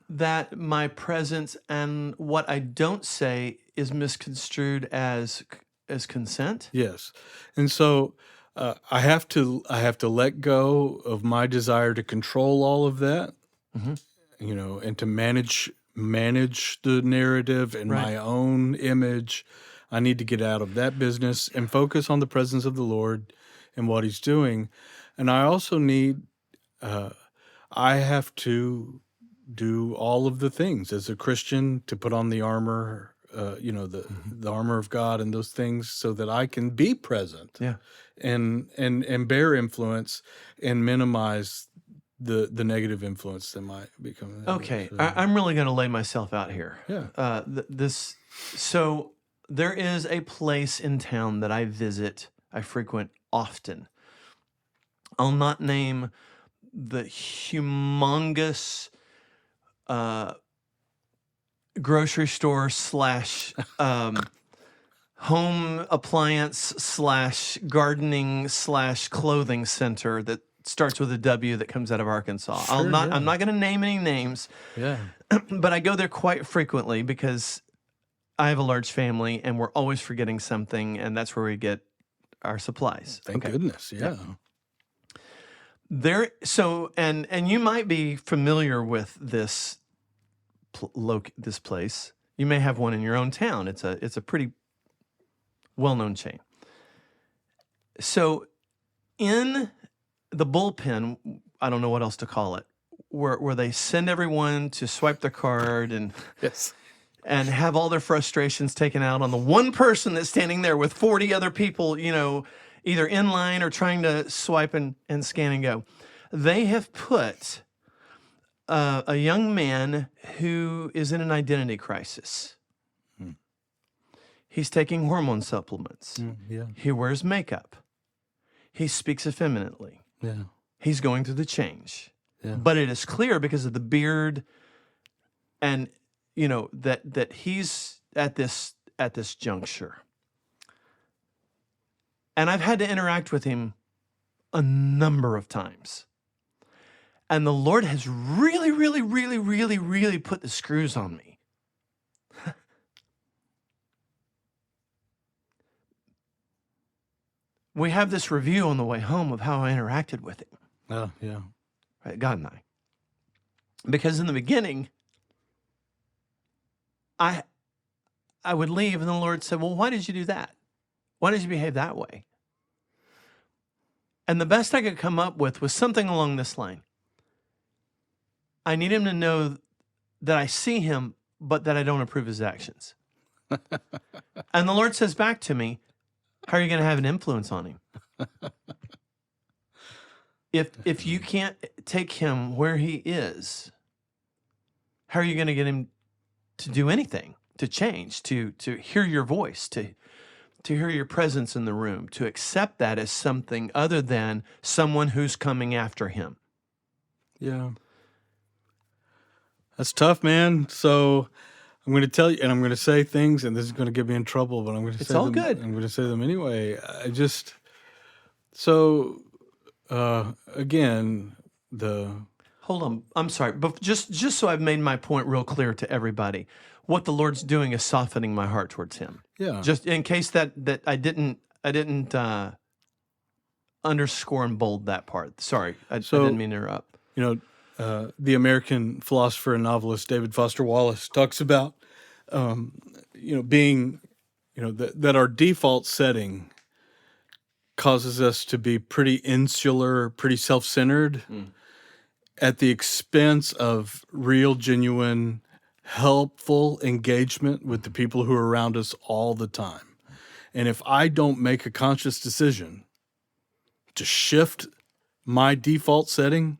that my presence and what I don't say is misconstrued as consent. Yes. And so I have to let go of my desire to control all of that, and to manage the narrative and my own image. I need to get out of that business and focus on the presence of the Lord and what He's doing. And I also need, I have to do all of the things as a Christian, to put on the armor, the armor of God and those things, so that I can be present. Yeah. And bear influence and minimize the negative influence that might become. Okay, I'm really going to lay myself out here. Yeah. So there is a place in town that I frequent often. I'll not name the humongous grocery store / home appliance / gardening / clothing center that starts with a W that comes out of Arkansas. I'm not going to name any names. Yeah. But I go there quite frequently because I have a large family and we're always forgetting something, and that's where we get our supplies. Thank goodness. Yeah. And you might be familiar with this this place. You may have one in your own town. It's a pretty well-known chain. So in the bullpen, I don't know what else to call it, where they send everyone to swipe their card and and have all their frustrations taken out on the one person that's standing there with 40 other people, either in line or trying to swipe and scan and go. They have put a young man who is in an identity crisis. He's taking hormone supplements. He wears makeup. He speaks effeminately. Yeah. He's going through the change. Yeah. But it is clear because of the beard and that he's at this juncture. And I've had to interact with him a number of times. And the Lord has really, really, really, really, really put the screws on me. We have this review on the way home of how I interacted with him. Oh, yeah. Right, God and I. Because in the beginning, I would leave, and the Lord said, well, why did you do that? Why did you behave that way? And the best I could come up with was something along this line. I need him to know that I see him, but that I don't approve his actions. And the Lord says back to me, how are you going to have an influence on him? If you can't take him where he is, how are you going to get him to do anything, to change, to hear your voice, to hear your presence in the room, to accept that as something other than someone who's coming after him? Yeah. That's tough, man. So I'm going to tell you, and I'm going to say things, and this is going to get me in trouble, but I'm going to say all them. good. I'm going to say them anyway. Again, Hold on. I'm sorry. But just so I've made my point real clear to everybody, what the Lord's doing is softening my heart towards him. yeah. Just in case that I didn't underscore and bold that part. Sorry, I didn't mean to interrupt. The American philosopher and novelist David Foster Wallace talks about, being, that our default setting causes us to be pretty insular, pretty self-centered, at the expense of real, genuine, helpful engagement with the people who are around us all the time. And if I don't make a conscious decision to shift my default setting,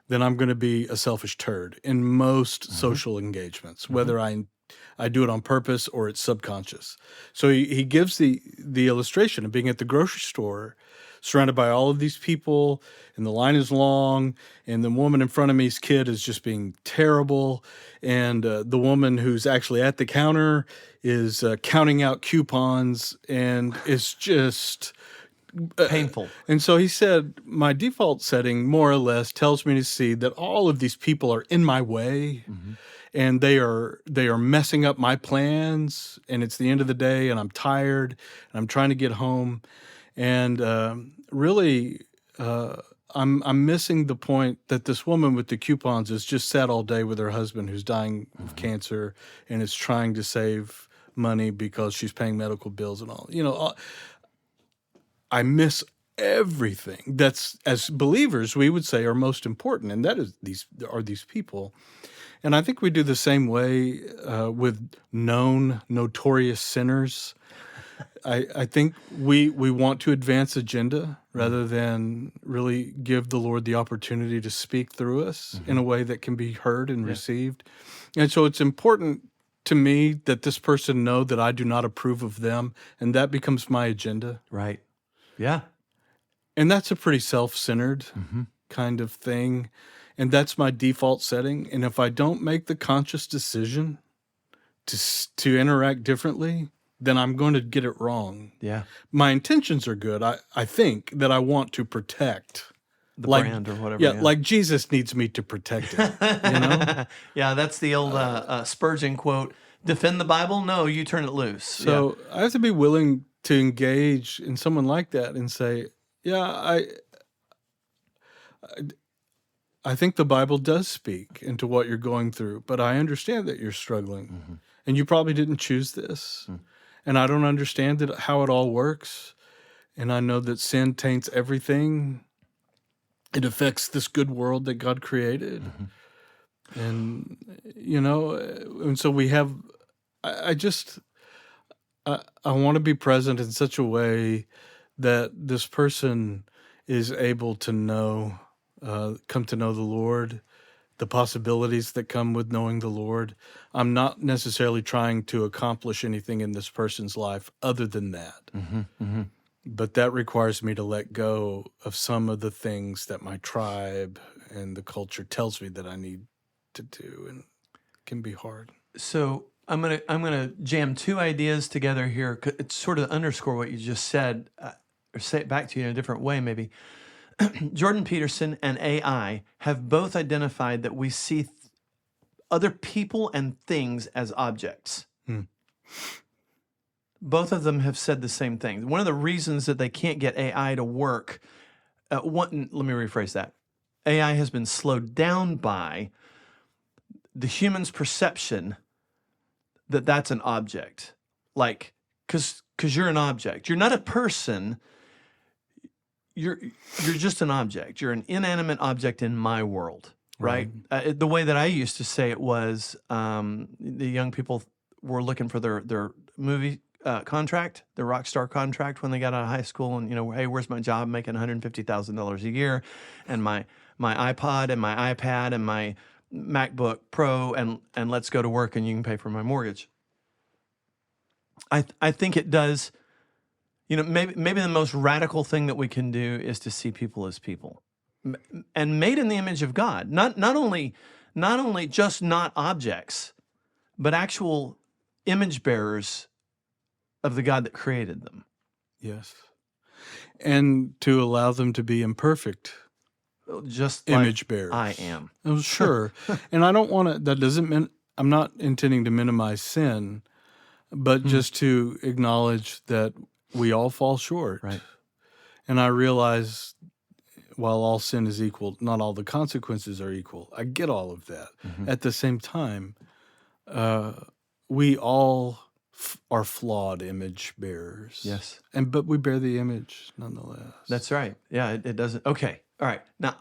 then I'm going to be a selfish turd in most social engagements, whether I do it on purpose or it's subconscious. So he gives the illustration of being at the grocery store, surrounded by all of these people, and the line is long, and the woman in front of me's kid is just being terrible, and the woman who's actually at the counter is counting out coupons, and it's just Painful. And so he said, my default setting more or less tells me to see that all of these people are in my way, and they are messing up my plans, and it's the end of the day, and I'm tired, and I'm trying to get home, and really I'm missing the point that this woman with the coupons has just sat all day with her husband who's dying of cancer and is trying to save money because she's paying medical bills and all. I miss everything that's, as believers, we would say are most important, and that is these people. And I think we do the same way with known, notorious sinners. I think we want to advance agenda rather than really give the Lord the opportunity to speak through us in a way that can be heard and received. And so it's important to me that this person know that I do not approve of them, and that becomes my agenda. Right. Yeah. And that's a pretty self-centered kind of thing. And that's my default setting. And if I don't make the conscious decision to interact differently, then I'm going to get it wrong. Yeah. My intentions are good. I think that I want to protect The brand or whatever. Yeah, like Jesus needs me to protect it. Yeah, that's the old Spurgeon quote. Defend the Bible? No, you turn it loose. So I have to be willing to engage in someone like that and say, I think the Bible does speak into what you're going through, but I understand that you're struggling, and you probably didn't choose this, and I don't understand how it all works, and I know that sin taints everything. It affects this good world that God created, and and so we have. I want to be present in such a way that this person is able to know, come to know the Lord, the possibilities that come with knowing the Lord. I'm not necessarily trying to accomplish anything in this person's life other than that. But that requires me to let go of some of the things that my tribe and the culture tells me that I need to do and can be hard. So I'm gonna jam two ideas together here. It's sort of underscore what you just said, or say it back to you in a different way, maybe. Jordan Peterson and AI have both identified that we see other people and things as objects. Both of them have said the same thing. One of the reasons that they can't get AI to work, let me rephrase that. AI has been slowed down by the human's perception that that's an object. Like, because you're an object. You're not a person. You're just an object. You're an inanimate object in my world, right? The way that I used to say it was, the young people were looking for their movie contract, their rock star contract when they got out of high school, and hey, where's my job? I'm making $150,000 a year, and my iPod and my iPad and my MacBook Pro, and let's go to work, and you can pay for my mortgage. I think it does. Maybe the most radical thing that we can do is to see people as people, and made in the image of God. Not only just not objects, but actual image bearers of the God that created them. Yes. And to allow them to be imperfect. Just image like bearers. I am. Oh, sure. And I don't want to, that doesn't mean, I'm not intending to minimize sin, but just to acknowledge that we all fall short. Right. And I realize while all sin is equal, not all the consequences are equal. I get all of that. At the same time, we all are flawed image bearers. Yes. But we bear the image nonetheless. That's right. Yeah, it doesn't. Okay. All right. Now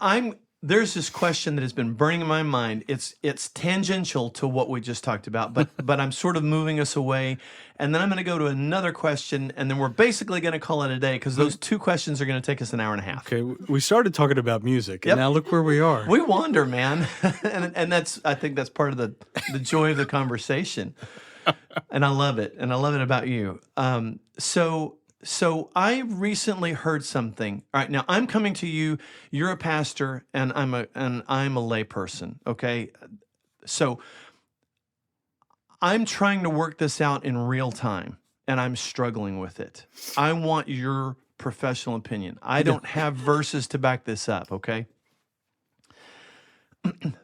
there's this question that has been burning in my mind. It's tangential to what we just talked about, but I'm sort of moving us away. And then I'm going to go to another question, and then we're basically going to call it a day, because those two questions are going to take us an hour and a half. Okay, we started talking about music, Yep. and now look where we are. We wander, man. and I think that's part of the joy of the conversation. And I love it. And I love it about you. So I recently heard something. All right, now I'm coming to you. You're a pastor, and I'm a layperson. Okay, so I'm trying to work this out in real time, and I'm struggling with it. I want your professional opinion. I don't have verses to back this up. Okay.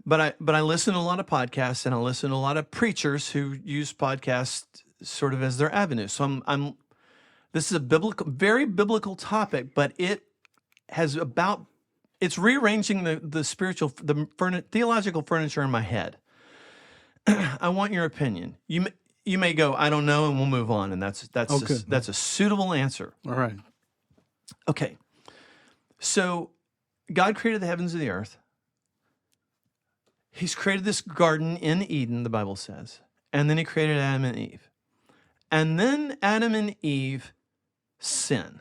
But I listen to a lot of podcasts, and I listen to a lot of preachers who use podcasts sort of as their avenue. So this is a very biblical topic, but it's rearranging the theological furniture in my head. I want your opinion. You may go, I don't know, and we'll move on, and that's a suitable answer. All right. Okay. So God created the heavens and the earth. He's created this garden in Eden, the Bible says. And then he created Adam and Eve. And then Adam and Eve sin.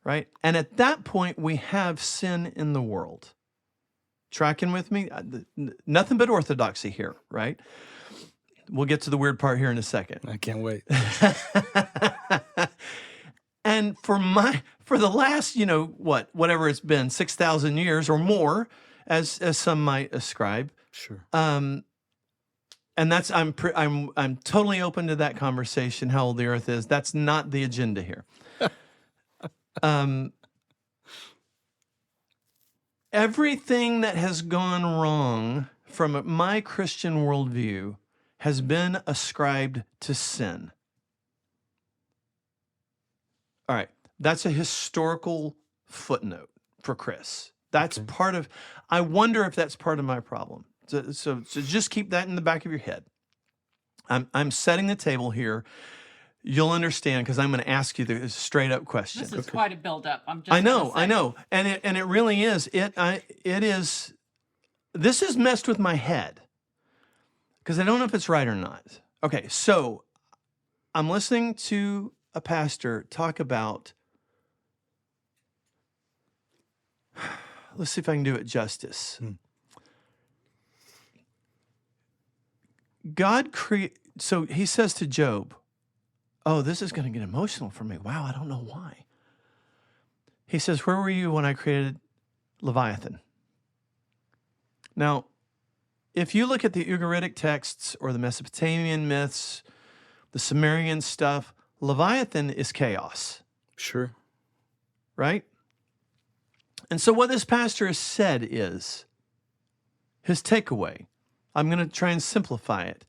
Right? And at that point, we have sin in the world. Tracking with me? Nothing but orthodoxy here, right? We'll get to the weird part here in a second. I can't wait. And for the last, whatever it's been, 6,000 years or more, as some might ascribe. Sure. And that's I'm totally open to that conversation. How old the earth is? That's not the agenda here. Everything that has gone wrong from my Christian worldview has been ascribed to sin. All right, that's a historical footnote for Chris. That's part of, I wonder if that's part of my problem. So just keep that in the back of your head. I'm setting the table here. You'll understand, because I'm going to ask you the straight up question. This is quite a build-up. I know, and it really is. This has messed with my head, because I don't know if it's right or not. Okay, so I'm listening to a pastor talk about. Let's see if I can do it justice. So he says to Job, oh, this is going to get emotional for me. Wow, I don't know why. He says, where were you when I created Leviathan? Now, if you look at the Ugaritic texts or the Mesopotamian myths, the Sumerian stuff, Leviathan is chaos, Sure. right? And so what this pastor has said is, his takeaway, I'm going to try and simplify it,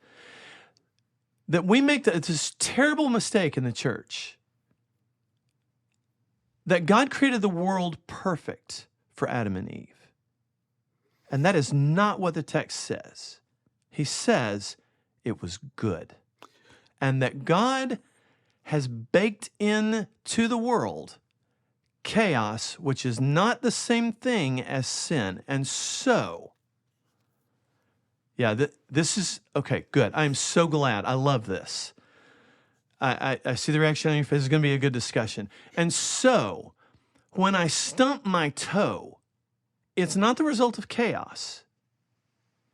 that we make this terrible mistake in the church, that God created the world perfect for Adam and Eve. And that is not what the text says. He says it was good. And that God has baked in to the world chaos, which is not the same thing as sin. And so, yeah, this is, okay, good. I'm so glad. I love this. I see the reaction on your face. It's going to be a good discussion. And so, when I stump my toe, it's not the result of chaos.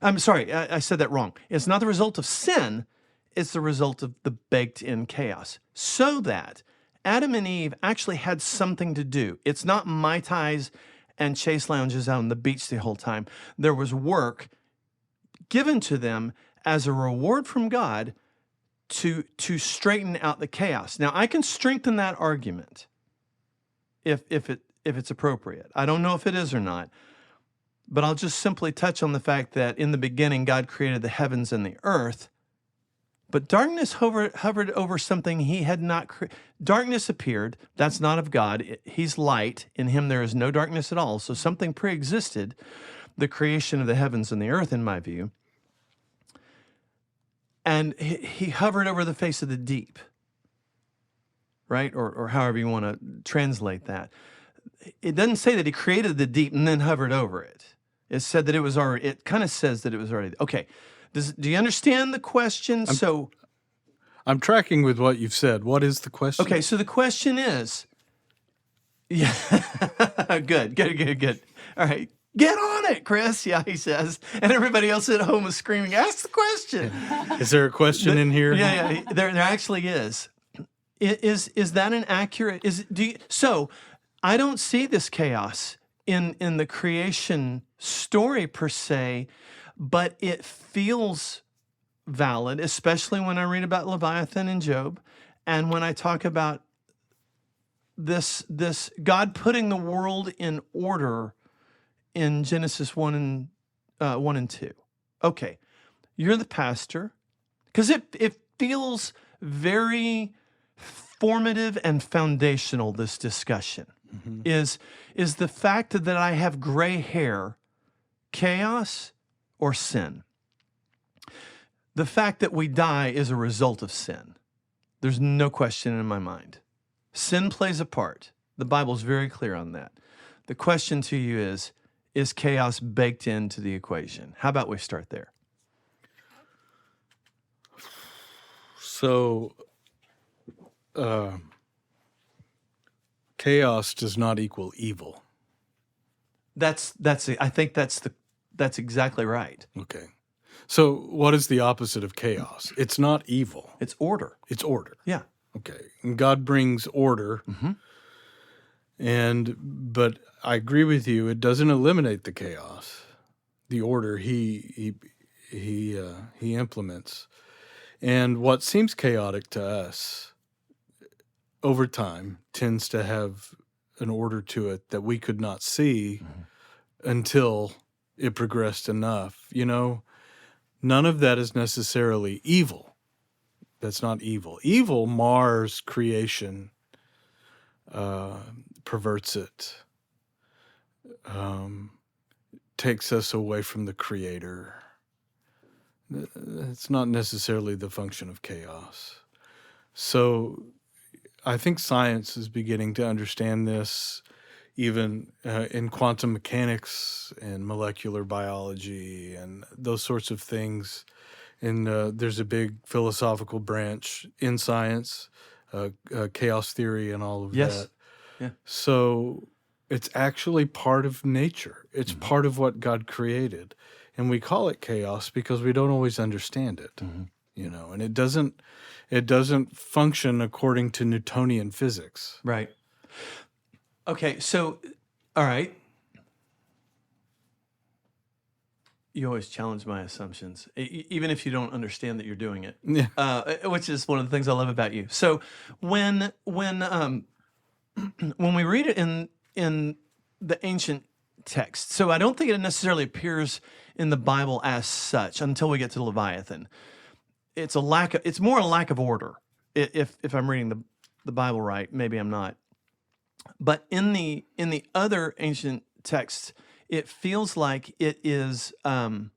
I'm sorry, I said that wrong. It's not the result of sin. It's the result of the baked-in chaos. So that Adam and Eve actually had something to do. It's not Mai Tais and chase lounges out on the beach the whole time. There was work given to them as a reward from God to straighten out the chaos. Now, I can strengthen that argument if it's appropriate. I don't know if it is or not, but I'll just simply touch on the fact that in the beginning, God created the heavens and the earth, but darkness hovered over something he had not created. Darkness appeared. That's not of God. He's light. In him there is no darkness at all. So something pre-existed the creation of the heavens and the earth, in my view. And he hovered over the face of the deep, right? Or however you want to translate that. It doesn't say that he created the deep and then hovered over it. It said that it was already, it kind of says that it was already, okay. Do you understand the question? I'm tracking with what you've said. What is the question? Okay, so the question is, yeah, good. All right, get on it, Chris. Yeah, he says. And everybody else at home is screaming, ask the question. Is there a question in here? Yeah, there actually is. Is that an accurate, so I don't see this chaos in the creation story per se, but it feels valid, especially when I read about Leviathan and Job, and when I talk about this God putting the world in order in Genesis 1 and 2. Okay, you're the pastor, because it feels very formative and foundational, this discussion. Mm-hmm. Is the fact that I have gray hair chaos or sin? The fact that we die is a result of sin. There's no question in my mind. Sin plays a part. The Bible's very clear on that. The question to you is chaos baked into the equation? How about we start there? So, chaos does not equal evil. That's it. I think that's exactly right. Okay. So what is the opposite of chaos? It's not evil. It's order. It's order. Yeah. Okay. And God brings order. Mm-hmm. But I agree with you. It doesn't eliminate the chaos. The order he implements. And what seems chaotic to us over time tends to have an order to it that we could not see until it progressed enough. You know, none of that is necessarily evil. That's not evil. Evil mars creation, perverts it, takes us away from the Creator. It's not necessarily the function of chaos. So I think science is beginning to understand this, even in quantum mechanics and molecular biology and those sorts of things. And there's a big philosophical branch in science, chaos theory and all of that. Yeah. So it's actually part of nature. It's part of what God created. And we call it chaos because we don't always understand it, you know, and it doesn't function according to Newtonian physics. Right. Okay, so, all right. You always challenge my assumptions, even if you don't understand that you're doing it. Yeah. Which is one of the things I love about you. So when we read it in the ancient text, so I don't think it necessarily appears in the Bible as such until we get to Leviathan. It's more a lack of order. If I'm reading the Bible right, maybe I'm not. But in the other ancient texts, it feels like it is. Well,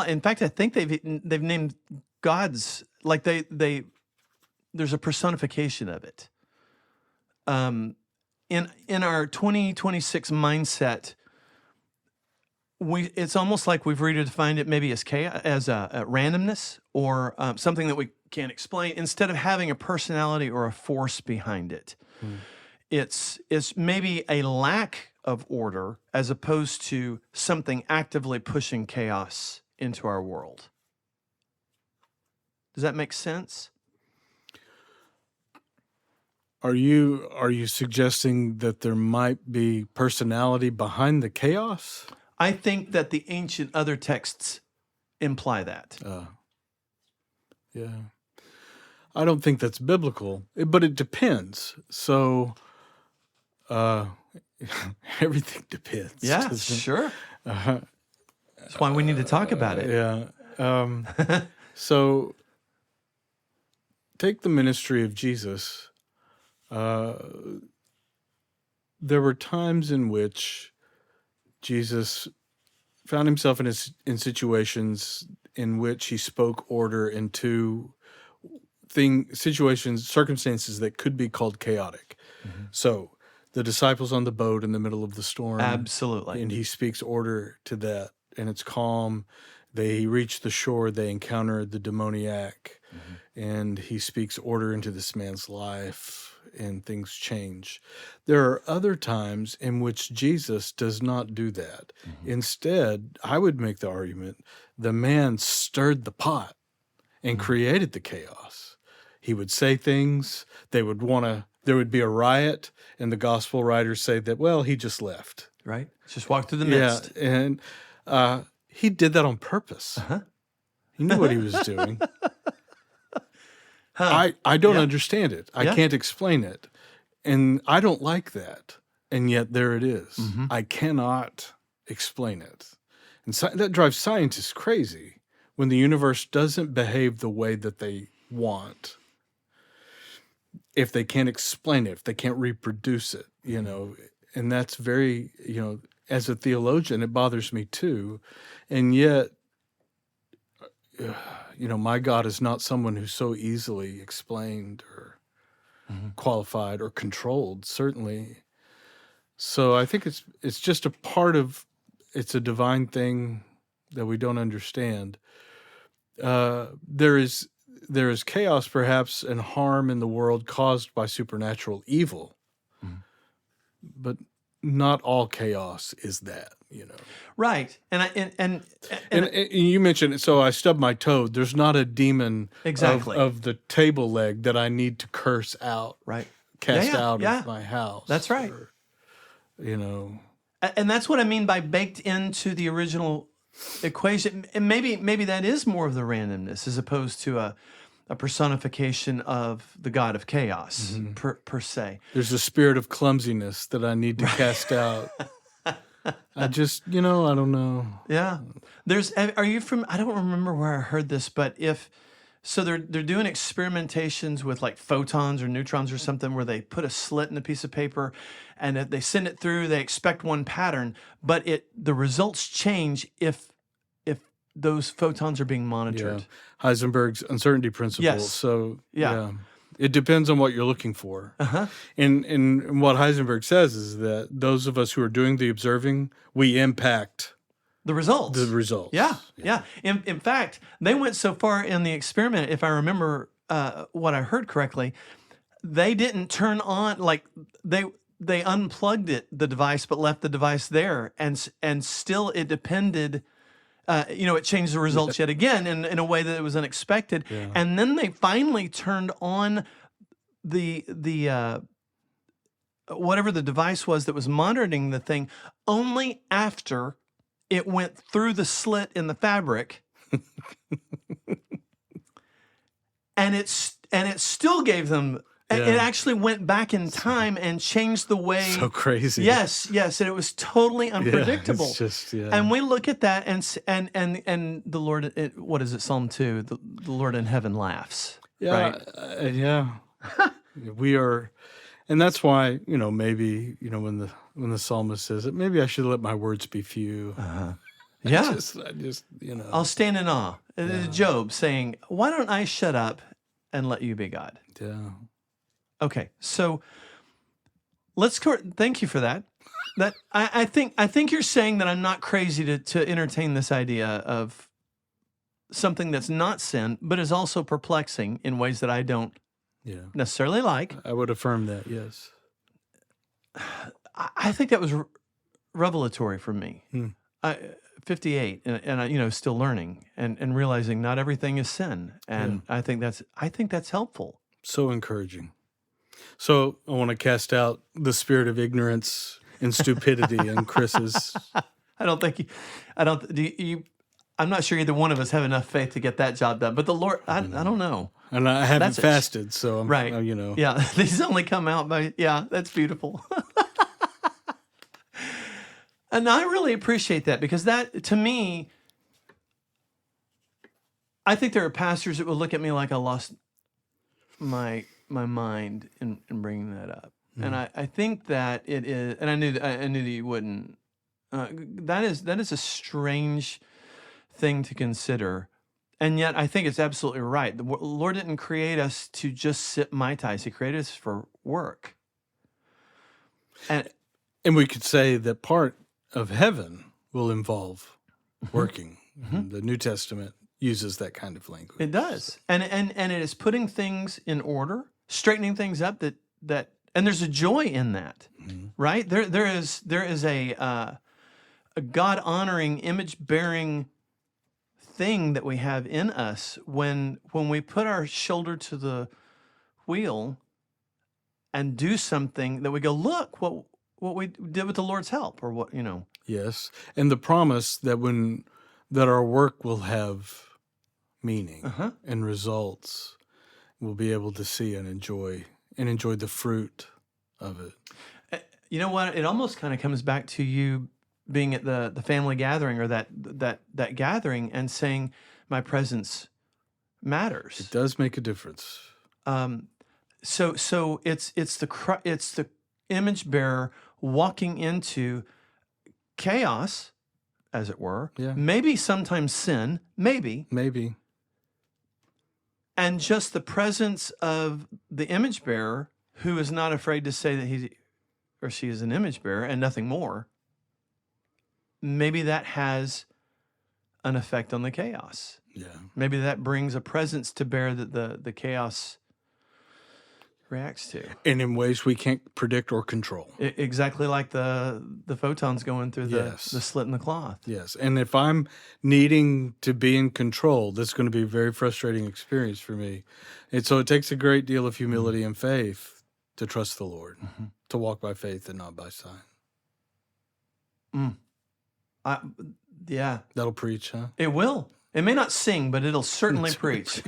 in fact, I think they've named gods, like there's a personification of it. In our 2026 mindset, it's almost like we've redefined it maybe as chaos, as a randomness, or something that we can't explain, instead of having a personality or a force behind it. It's maybe a lack of order as opposed to something actively pushing chaos into our world. Does that make sense? Are you suggesting that there might be personality behind the chaos? I think that the ancient other texts imply that. Yeah. I don't think that's biblical, but it depends. So everything depends. Yeah, doesn't it? sure. That's why we need to talk about it. Yeah. So take the ministry of Jesus. There were times in which Jesus found himself in situations in which he spoke order into circumstances that could be called chaotic. So the disciples on the boat in the middle of the storm. Absolutely. And he speaks order to that, and it's calm. They reach the shore, they encounter the demoniac, and he speaks order into this man's life, and things change. There are other times in which Jesus does not do that. Instead, I would make the argument, the man stirred the pot and created the chaos. He would say things, there would be a riot, and the gospel writers say that, well, he just left. Right? Just walk through the midst. Yeah, and he did that on purpose. He knew what he was doing. I don't understand it. I can't explain it. And I don't like that. And yet there it is. I cannot explain it. And that drives scientists crazy when the universe doesn't behave the way that they want. If they can't explain it, if they can't reproduce it, and that's very, as a theologian, it bothers me too. And yet, my God is not someone who's so easily explained or qualified or controlled, certainly. So I think it's just it's a divine thing that we don't understand. There is chaos, perhaps, and harm in the world caused by supernatural evil. But not all chaos is that, Right. And you mentioned, so I stubbed my toe. There's not a demon Exactly. of the table leg that I need to curse out, right. cast out yeah. of my house. That's right. Or, And that's what I mean by baked into the original equation. And maybe that is more of the randomness as opposed to a personification of the god of chaos per se. there's a spirit of clumsiness that I need to cast out. I just, I don't know. Yeah. Are you from, I don't remember where I heard this, but they're doing experimentations with like photons or neutrons or something where they put a slit in a piece of paper and they send it through, they expect one pattern, but the results change if those photons are being monitored. Yeah. Heisenberg's uncertainty principle. Yes. So, Yeah. It depends on what you're looking for. And what Heisenberg says is that those of us who are doing the observing, we impact The results. the results. Yeah. In fact, they went so far in the experiment, if I remember what I heard correctly, they didn't turn on, like they unplugged the device, but left the device there, and still it depended. It changed the results yet again in a way that it was unexpected. Yeah. And then they finally turned on the whatever the device was that was monitoring the thing only after it went through the slit in the fabric, and it still gave them. Yeah. It actually went back in time and changed the way. So crazy. Yes, and it was totally unpredictable. It's just, And we look at that, and the Lord. What is it? Psalm 2. The Lord in heaven laughs. Yeah, Right? yeah. We are, and that's why maybe when the psalmist says it, maybe I should let my words be few. Yeah. I just I'll stand in awe. It is Job saying, "Why don't I shut up and let you be God?" Yeah. Okay, so thank you for that. That I think you're saying that I'm not crazy to entertain this idea of something that's not sin, but is also perplexing in ways that I don't necessarily like. I would affirm that. Yes. I think that was revelatory for me. 58, and I, still learning and realizing not everything is sin, and I think that's helpful. So encouraging. So I want to cast out the spirit of ignorance and stupidity in Chris's. I'm not sure either one of us have enough faith to get that job done. But the Lord, I don't know. And I haven't fasted, so I'm right. Yeah, these only come out by. Yeah, that's beautiful. And I really appreciate that, because that, to me, I think there are pastors that will look at me like I lost my mind in bringing that up. And I think that it is, and I knew that you wouldn't. That is a strange thing to consider, and yet I think it's absolutely right. The Lord didn't create us to just sip Mai Tais. He created us for work. And we could say that part of heaven will involve working. The New Testament uses that kind of language. It does, and it is putting things in order, straightening things up. That and there's a joy in that, right? There is a God honoring, image bearing thing that we have in us when we put our shoulder to the wheel and do something that we go, look what we did with the Lord's help, or what. Yes, and the promise that our work will have meaning and results. We'll be able to see and enjoy the fruit of it. You know what? It almost kind of comes back to you being at the family gathering, or that gathering, and saying, my presence matters. It does make a difference. So it's the image bearer walking into chaos, as it were. Yeah. Maybe sometimes sin. Maybe. And just the presence of the image bearer, who is not afraid to say that he or she is an image bearer and nothing more. Maybe that has an effect on the chaos. Yeah. Maybe that brings a presence to bear that the chaos reacts to. And in ways we can't predict or control. Exactly like the photons going through the slit in the cloth. Yes. And if I'm needing to be in control, that's going to be a very frustrating experience for me. And so it takes a great deal of humility and faith to trust the Lord, to walk by faith and not by sight. Yeah. That'll preach, huh? It will. It may not sing, but it'll certainly preach.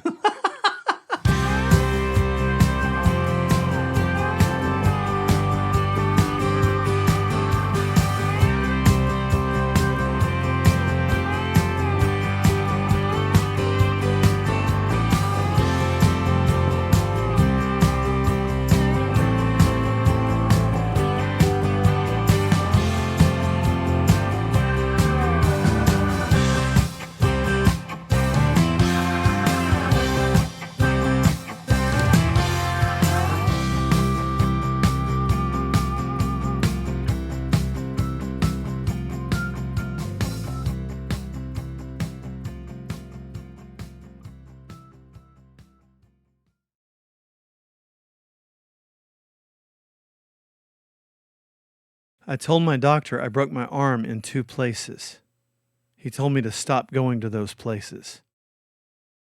I told my doctor I broke my arm in 2 places. He told me to stop going to those places.